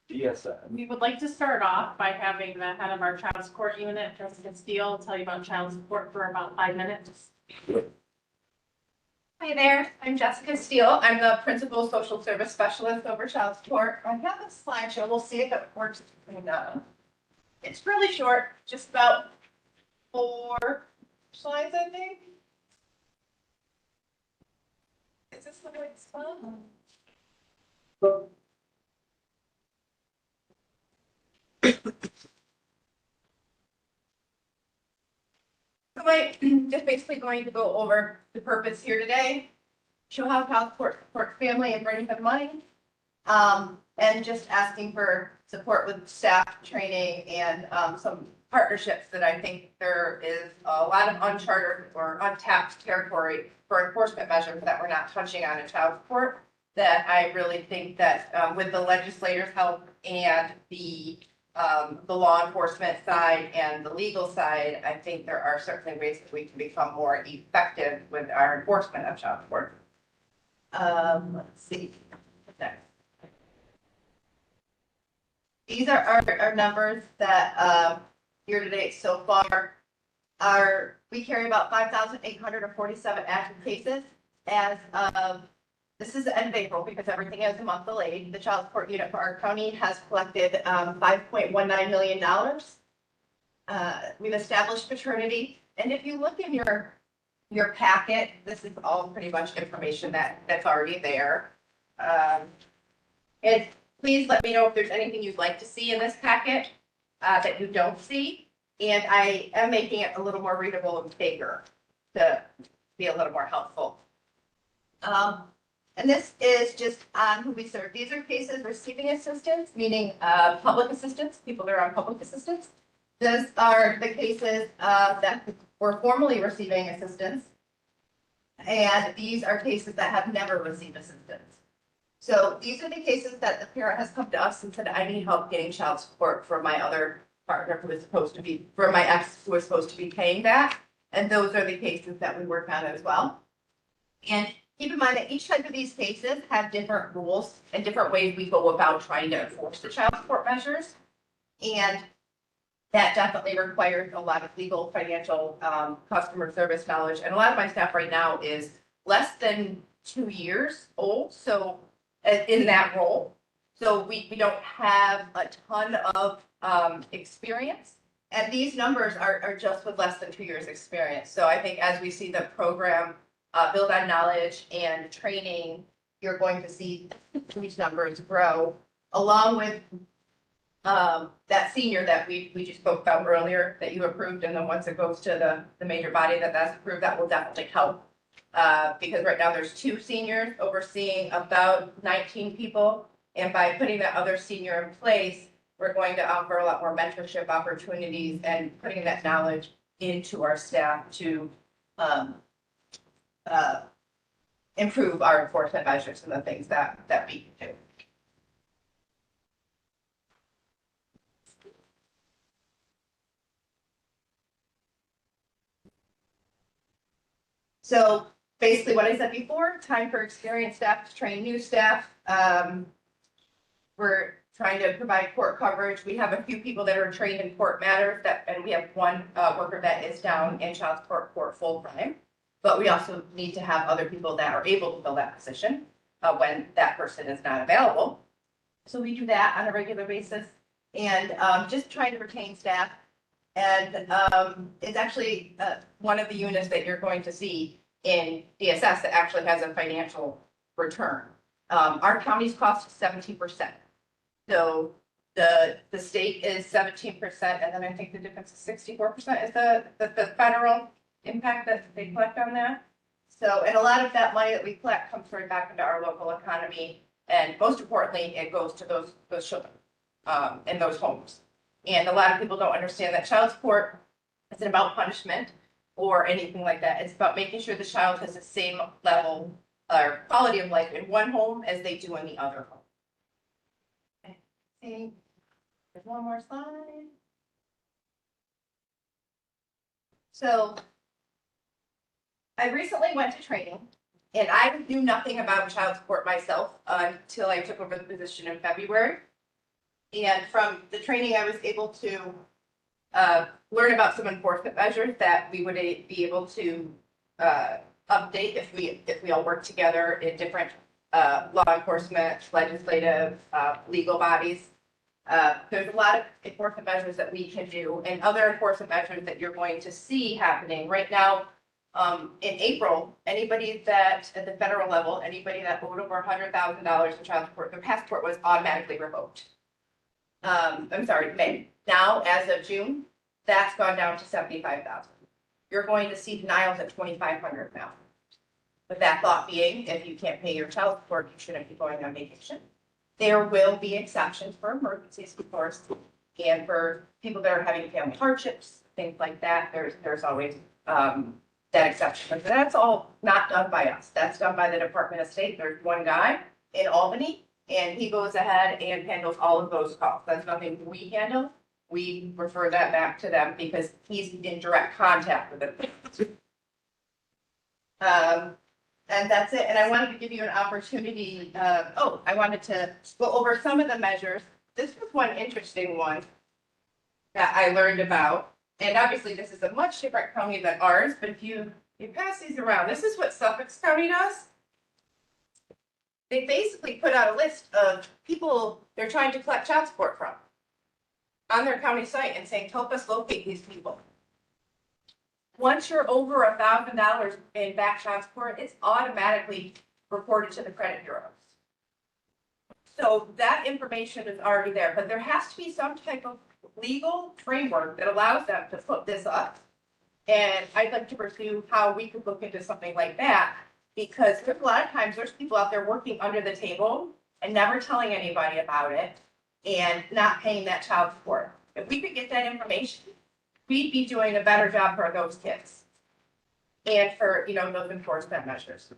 Speaker 2: DSS.
Speaker 3: We would like to start off by having the head of our child support unit, Jessica Steele, tell you about child support for about 5 minutes.
Speaker 13: Hi there, I'm Jessica Steele. I'm the Principal Social Service Specialist over Child Support. I have a slideshow. We'll see if it works. It's really short, just about 4 slides, I think. Is this the way it's done? So I'm just basically going to go over the purpose here today, show how child support supports family and brings them money, and just asking for support with staff training and some partnerships that I think there is a lot of uncharted or untapped territory for enforcement measures that we're not touching on in child support, that I really think that with the legislators' help and the law enforcement side and the legal side, I think there are certainly ways that we can become more effective with our enforcement of child support. Let's see. Next. These are our numbers that year to date so far we carry about 5,847 active cases as of, this is the end of April because everything is a month delayed. The child support unit for our county has collected $5.19 million. We've established paternity. And if you look in your packet, this is all pretty much information that's already there. And please let me know if there's anything you'd like to see in this packet that you don't see. And I am making it a little more readable and bigger to be a little more helpful. And this is just on who we serve. These are cases receiving assistance, meaning public assistance, people that are on public assistance. Those are the cases that were formally receiving assistance. And these are cases that have never received assistance. So these are the cases that the parent has come to us and said, I need help getting child support for my other partner who is supposed to be, for my ex who is supposed to be paying that. And those are the cases that we work on as well. And keep in mind that each type of these cases have different rules and different ways we go about trying to enforce the child support measures. And that definitely requires a lot of legal, financial, customer service knowledge. And a lot of my staff right now is less than 2 years old, so in that role. So we don't have a ton of experience. And these numbers are just with less than 2 years experience. So I think as we see the program build on knowledge and training, you're going to see these numbers grow, along with that senior that we just spoke about earlier that you approved, and then once it goes to the major body that's approved, that will definitely help. Because right now there's 2 seniors overseeing about 19 people, and by putting that other senior in place, we're going to offer a lot more mentorship opportunities and putting that knowledge into our staff to improve our enforcement measures and the things that we can do. So basically what I said before, time for experienced staff to train new staff. We're trying to provide court coverage. We have a few people that are trained in court matters and we have one worker that is down in child support court full time. But we also need to have other people that are able to fill that position when that person is not available. So we do that on a regular basis and just trying to retain staff. And it's actually one of the units that you're going to see in DSS that actually has a financial return. Our county's cost is 17%. So the state is 17%, and then I think the difference is 64% is the federal impact that they collect on that. So, and a lot of that money that we collect comes right back into our local economy, and most importantly, it goes to those children in those homes. And a lot of people don't understand that child support isn't about punishment or anything like that. It's about making sure the child has the same level or quality of life in one home as they do in the other home. Okay. There's one more slide. So I recently went to training and I knew nothing about child support myself until I took over the position in February. And from the training, I was able to learn about some enforcement measures that we would be able to update if we all work together in different law enforcement, legislative, legal bodies. There's a lot of enforcement measures that we can do and other enforcement measures that you're going to see happening right now. In April, anybody that at the federal level, anybody that owed over $100,000 in child support, their passport was automatically revoked. I'm sorry, May. Now, as of June, that's gone down to 75,000. You're going to see denials at 2,500 now. With that thought being, if you can't pay your child support, you shouldn't be going on vacation. There will be exceptions for emergencies, of course, and for people that are having family hardships, things like that. There's always that exception, but that's all not done by us. That's done by the Department of State. There's one guy in Albany, and he goes ahead and handles all of those calls. That's nothing we handle. We refer that back to them because he's in direct contact with them. And that's it. And I wanted to give you an opportunity. I wanted to go over some of the measures. This was one interesting one that I learned about. And obviously this is a much different county than ours, but if you pass these around, this is what Suffolk County does. They basically put out a list of people they're trying to collect child support from on their county site and saying, help us locate these people. Once you're over $1,000 in back child support, it's automatically reported to the credit bureaus. So that information is already there, but there has to be some type of legal framework that allows them to put this up. And I'd like to pursue how we could look into something like that, because there's a lot of times there's people out there working under the table and never telling anybody about it and not paying that child support. If we could get that information, we'd be doing a better job for those kids and for, those enforcement measures.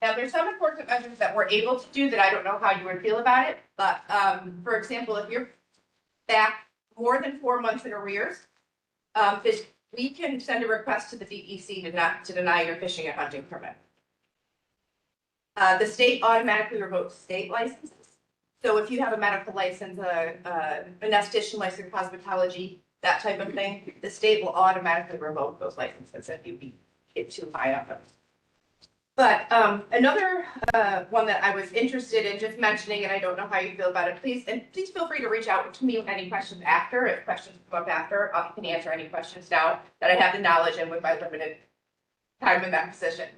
Speaker 13: Now, there's some enforcement measures that we're able to do that I don't know how you would feel about it, but for example, if you're back more than 4 months in arrears, we can send a request to the DEC to deny your fishing and hunting permit. The state automatically revokes state licenses. So if you have a medical license, an esthetician license, cosmetology, that type of thing, the state will automatically revoke those licenses if you get too high on them. But another one that I was interested in just mentioning, and I don't know how you feel about it, please feel free to reach out to me with any questions after. If questions come up after, I can answer any questions now that I have the knowledge and with my limited time in that position.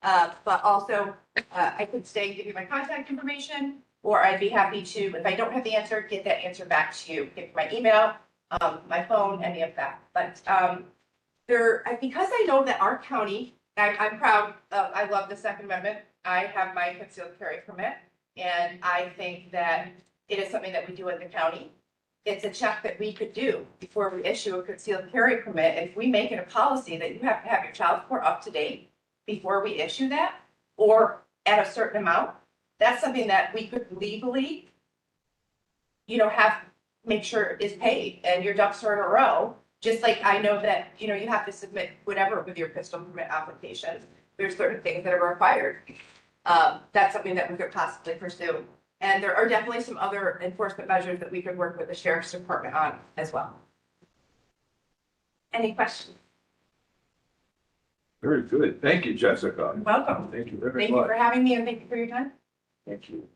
Speaker 13: But also, I could stay and give you my contact information, or I'd be happy to, if I don't have the answer, get that answer back to you. Give my email, my phone, any of that. But because I know that our county, I'm proud, I love the Second Amendment. I have my concealed carry permit, and I think that it is something that we do in the county. It's a check that we could do before we issue a concealed carry permit. If we make it a policy that you have to have your child support up to date before we issue that, or at a certain amount, that's something that we could legally, make sure is paid and your ducks are in a row. Just like I know that, you have to submit whatever with your pistol permit application. There's certain things that are required. That's something that we could possibly pursue. And there are definitely some other enforcement measures that we could work with the sheriff's department on as well. Any questions?
Speaker 2: Very good. Thank you, Jessica.
Speaker 13: You're welcome.
Speaker 2: Thank you very
Speaker 13: Thank you
Speaker 2: much.
Speaker 13: for having me and thank you for your time.
Speaker 2: Thank you.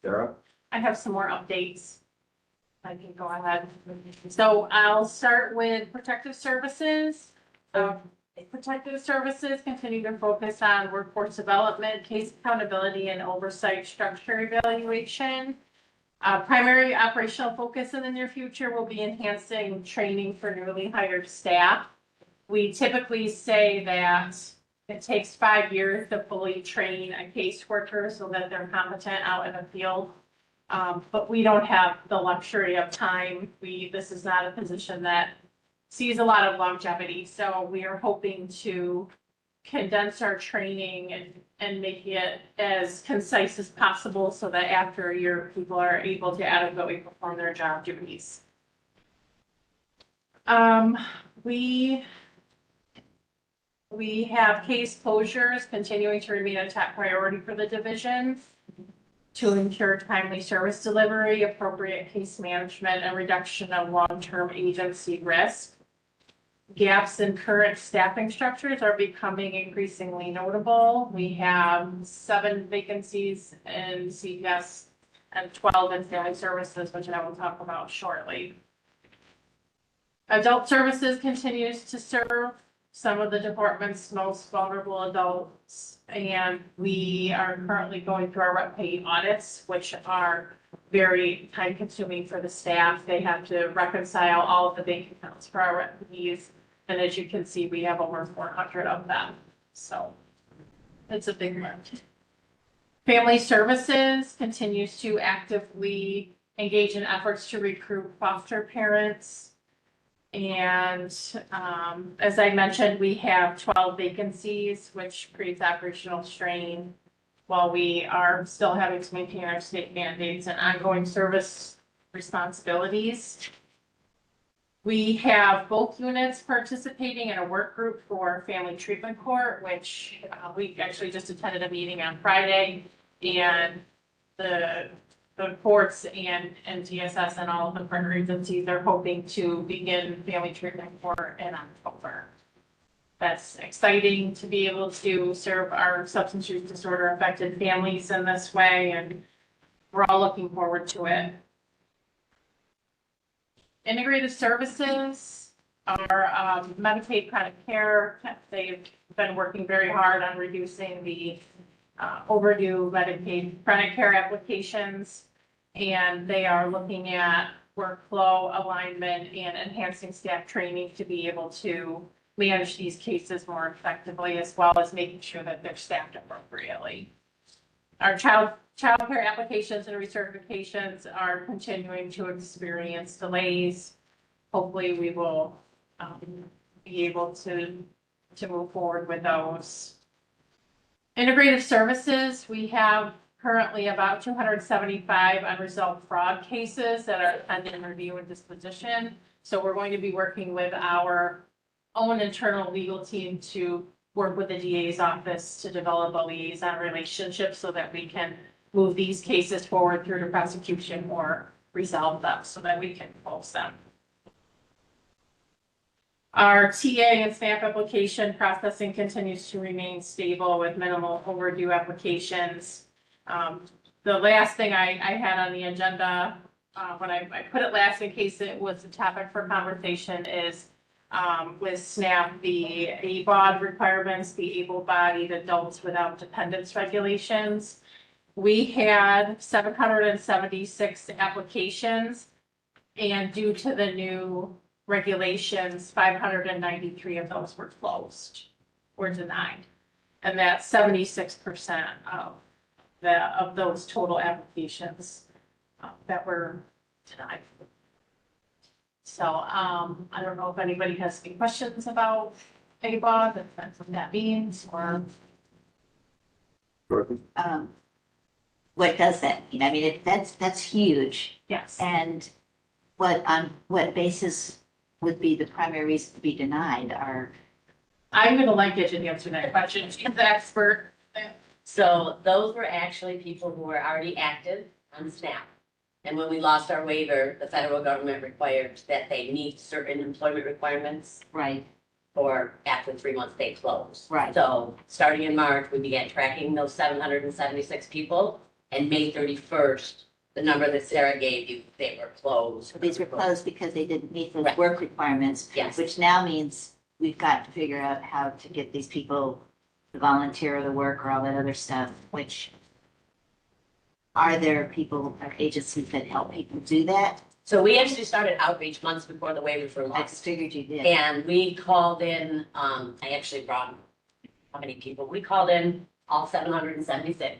Speaker 2: Sarah?
Speaker 3: I have some more updates. I can go ahead. So I'll start with protective services. Protective services continue to focus on workforce development, case accountability, and oversight structure evaluation. Primary operational focus in the near future will be enhancing training for newly hired staff. We typically say that it takes 5 years to fully train a caseworker so that they're competent out in the field. But we don't have the luxury of time. This is not a position that sees a lot of longevity. So we are hoping to condense our training and making it as concise as possible so that after a year, people are able to adequately perform their job duties. We have case closures continuing to remain a top priority for the division to ensure timely service delivery, appropriate case management, and reduction of long-term agency risk. Gaps in current staffing structures are becoming increasingly notable. We have 7 vacancies in CPS and 12 in family services, which I will talk about shortly. Adult services continues to serve some of the department's most vulnerable adults, and we are currently going through our rep pay audits, which are very time consuming for the staff. They have to reconcile all of the bank accounts for our rep fees, and as you can see, we have over 400 of them, so it's a big one. Family services continues to actively engage in efforts to recruit foster parents. And as I mentioned, we have 12 vacancies, which creates operational strain while we are still having to maintain our state mandates and ongoing service responsibilities. We have both units participating in a work group for Family Treatment Court, which we actually just attended a meeting on Friday, and the courts and DSS and all of the partner agencies are hoping to begin Family Treatment Court in October. That's exciting to be able to serve our substance use disorder affected families in this way, and we're all looking forward to it. Integrated services are Medicaid chronic care. They've been working very hard on reducing the overdue Medicaid chronic care applications, and they are looking at workflow alignment and enhancing staff training to be able to manage these cases more effectively, as well as making sure that they're staffed appropriately. Our child care applications and recertifications are continuing to experience delays. Hopefully we will be able to move forward with those. Integrative services, we have currently about 275 unresolved fraud cases that are pending review and disposition. So we're going to be working with our own internal legal team to work with the DA's office to develop a liaison relationship so that we can move these cases forward through to prosecution or resolve them so that we can close them. Our TA and SNAP application processing continues to remain stable with minimal overdue applications. The last thing I had on the agenda, when I put it last in case it was a topic for conversation, is with SNAP, the ABOD requirements, the able-bodied adults without dependents regulations. We had 776 applications, and due to the new regulations, 593 of those were closed, were denied. And that's 76% of those total applications that were denied. So I don't know if anybody has any questions about ABOD, if that's what that means, or.
Speaker 14: What does that mean? I mean, that's huge.
Speaker 3: Yes.
Speaker 14: And on what basis would be the primary reason to be denied?
Speaker 3: I'm gonna let Gidget answer that question. She's the expert.
Speaker 15: So those were actually people who were already active on SNAP. And when we lost our waiver, the federal government required that they meet certain employment requirements.
Speaker 14: Right.
Speaker 15: Or after 3 months, they close.
Speaker 14: Right.
Speaker 15: So starting in March, we began tracking those 776 people. And May 31st, the number that Sarah gave you, they were closed.
Speaker 14: So these were closed because they didn't meet those
Speaker 15: Right.
Speaker 14: work requirements.
Speaker 15: Yes.
Speaker 14: Which now means we've got to figure out how to get these people to volunteer the work or all that other stuff, which are there people or agencies that help people do that?
Speaker 15: So we actually started outreach months before the waivers were
Speaker 14: I
Speaker 15: lost.
Speaker 14: figured you did.
Speaker 15: And we called in, I actually brought, how many people? We called in all 776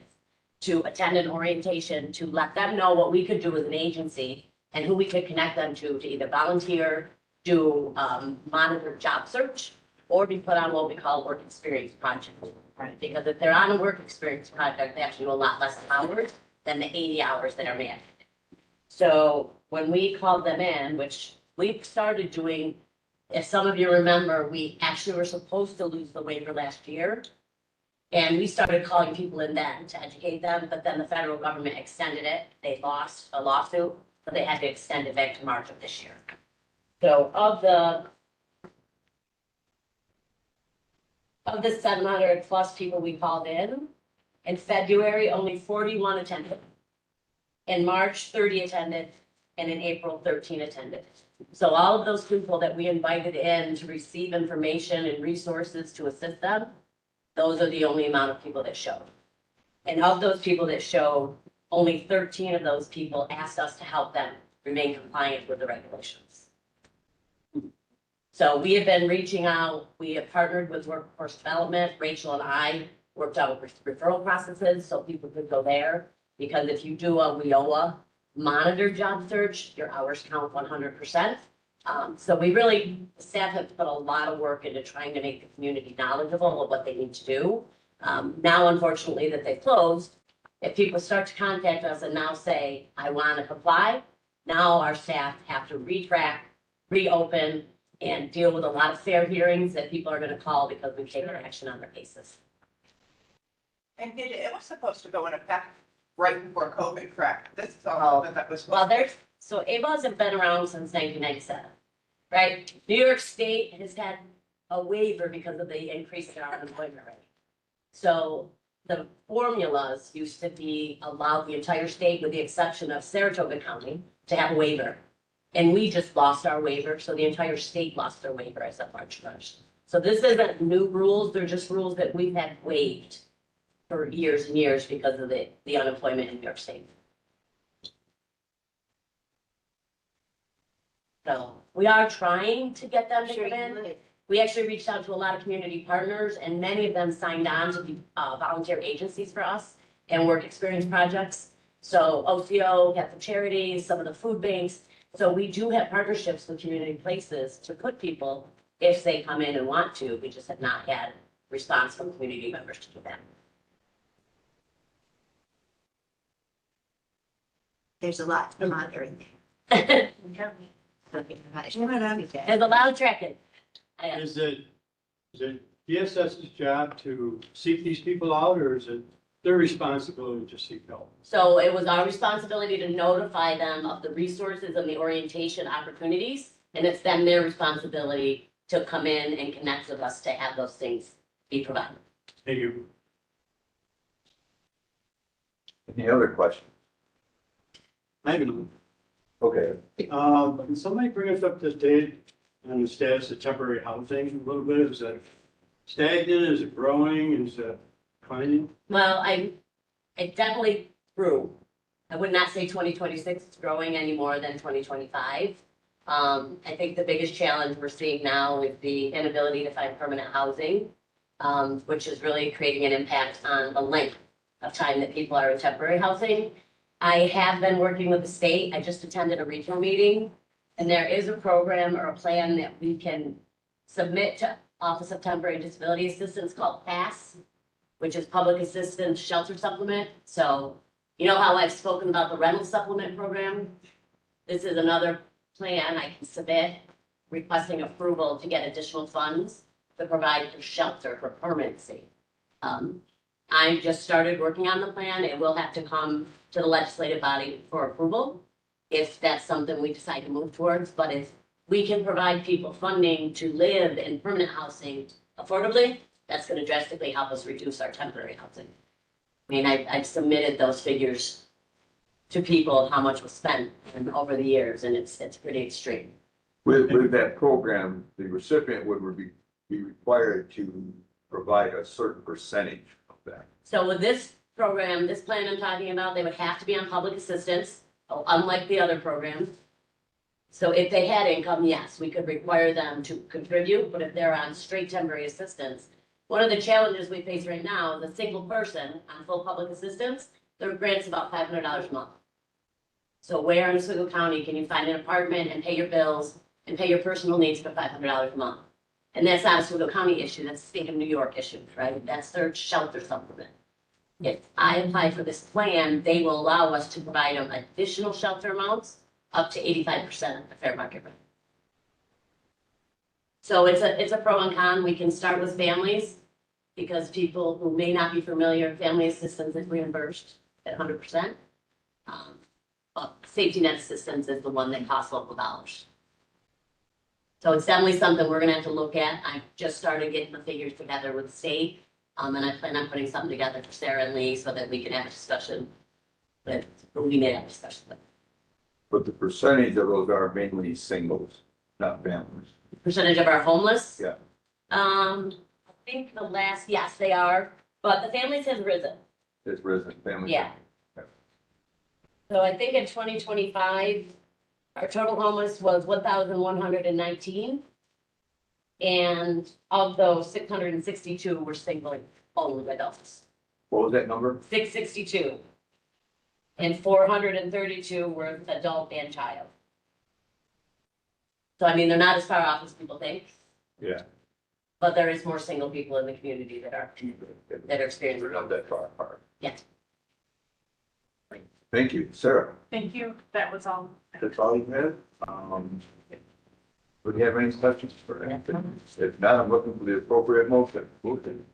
Speaker 15: to attend an orientation to let them know what we could do as an agency and who we could connect them to either volunteer, do monitor job search, or be put on what we call work experience project.
Speaker 14: Right.
Speaker 15: Because if they're on a work experience project, they actually do a lot less hours than the 80 hours that are mandated. So when we called them in, which we started doing, if some of you remember, we actually were supposed to lose the waiver last year. And we started calling people in then to educate them, but then the federal government extended it. They lost a lawsuit, so they had to extend it back to March of this year. So of the 700 plus people we called in February, only 41 attended. In March, 30 attended, and in April, 13 attended. So all of those people that we invited in to receive information and resources to assist them, those are the only amount of people that showed. And of those people that showed, only 13 of those people asked us to help them remain compliant with the regulations. So we have been reaching out, we have partnered with Workforce Development, Rachel and I worked out referral processes so people could go there. Because if you do a WIOA monitored job search, your hours count 100%. So we really, staff have put a lot of work into trying to make the community knowledgeable of what they need to do. Now, unfortunately, that they've closed, if people start to contact us and now say, I want to comply, now our staff have to retrack, reopen, and deal with a lot of fair hearings that people are going to call because we've taken action on their cases.
Speaker 16: And it was supposed to go in effect right before COVID, correct? This is all that was.
Speaker 15: Well, so ABOs have been around since 1997, right? New York State has had a waiver because of the increase in our unemployment rate. So the formulas used to be allowed the entire state, with the exception of Saratoga County, to have a waiver. And we just lost our waiver, so the entire state lost their waiver as of March 1st. So this isn't new rules, they're just rules that we've had waived for years and years because of the unemployment in New York State. So we are trying to get them to come in. We actually reached out to a lot of community partners, and many of them signed on to be volunteer agencies for us and work experience projects. So OCO, Catholic Charities, some of the food banks. So we do have partnerships with community places to put people if they come in and want to. We just have not had response from community members to do that.
Speaker 14: There's a lot to monitor in there.
Speaker 15: There's a lot of tracking.
Speaker 6: Is it DSS's job to seek these people out, or is it their responsibility to seek help?
Speaker 15: So it was our responsibility to notify them of the resources and the orientation opportunities, and it's then their responsibility to come in and connect with us to have those things be provided.
Speaker 6: Thank you.
Speaker 2: Any other questions?
Speaker 6: I have none.
Speaker 2: Okay.
Speaker 6: Can somebody bring us up to date on the status of temporary housing a little bit? Is that stagnant? Is it growing? Is it declining?
Speaker 15: Well, it definitely grew. I would not say 2026 is growing any more than 2025. I think the biggest challenge we're seeing now is the inability to find permanent housing, which is really creating an impact on the length of time that people are in temporary housing. I have been working with the state. I just attended a regional meeting, and there is a program or a plan that we can submit to Office of Temporary Disability Assistance called PASS, which is Public Assistance Shelter Supplement. So you know how I've spoken about the rental supplement program? This is another plan I can submit requesting approval to get additional funds to provide for shelter for permanency. I just started working on the plan. It will have to come to the legislative body for approval if that's something we decide to move towards. But if we can provide people funding to live in permanent housing affordably, that's going to drastically help us reduce our temporary housing. I mean, I've submitted those figures to people, how much was spent over the years, and it's pretty extreme.
Speaker 2: With that program, the recipient would be required to provide a certain percentage of that.
Speaker 15: So with this program, this plan I'm talking about, they would have to be on public assistance, unlike the other programs. So if they had income, yes, we could require them to contribute, but if they're on straight temporary assistance, one of the challenges we face right now is a single person on full public assistance, their grant's about $500 a month. So where in Oswego County can you find an apartment and pay your bills and pay your personal needs for $500 a month? And that's not a Oswego County issue, that's a state of New York issue, right? That's their shelter supplement. If I apply for this plan, they will allow us to provide them additional shelter amounts up to 85% of the fair market rate. So it's a pro and con. We can start with families because people who may not be familiar, family assistance is reimbursed at 100%. But safety net assistance is the one that costs local dollars. So it's definitely something we're gonna have to look at. I just started getting the figures together with the state. And I plan on putting something together for Sarah and Lee so that we can have a discussion with, or we may have a discussion with.
Speaker 2: But the percentage of those are mainly singles, not families.
Speaker 15: Percentage of our homeless?
Speaker 2: Yeah.
Speaker 15: I think the last, yes, they are, but the families has risen.
Speaker 2: It's resident families.
Speaker 15: Yeah. So I think in 2025, our total homeless was 1,119. And of those, 662 were single only adults.
Speaker 2: What was that number?
Speaker 15: 662. And 432 were adult and child. So I mean, they're not as far off as people think,
Speaker 2: Yeah.
Speaker 15: but there is more single people in the community that are experiencing.
Speaker 2: We're not that far apart.
Speaker 15: Yeah.
Speaker 2: Thank you, Sarah.
Speaker 3: Thank you. That was all.
Speaker 2: That's all you have? Would you have any questions for anything? If not, I'm looking for the appropriate motion. Motion.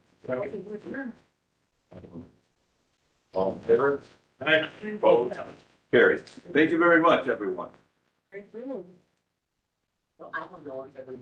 Speaker 2: All in favor?
Speaker 6: Aye.
Speaker 2: Opposed? Carried. Thank you very much, everyone.
Speaker 15: So I don't know if they're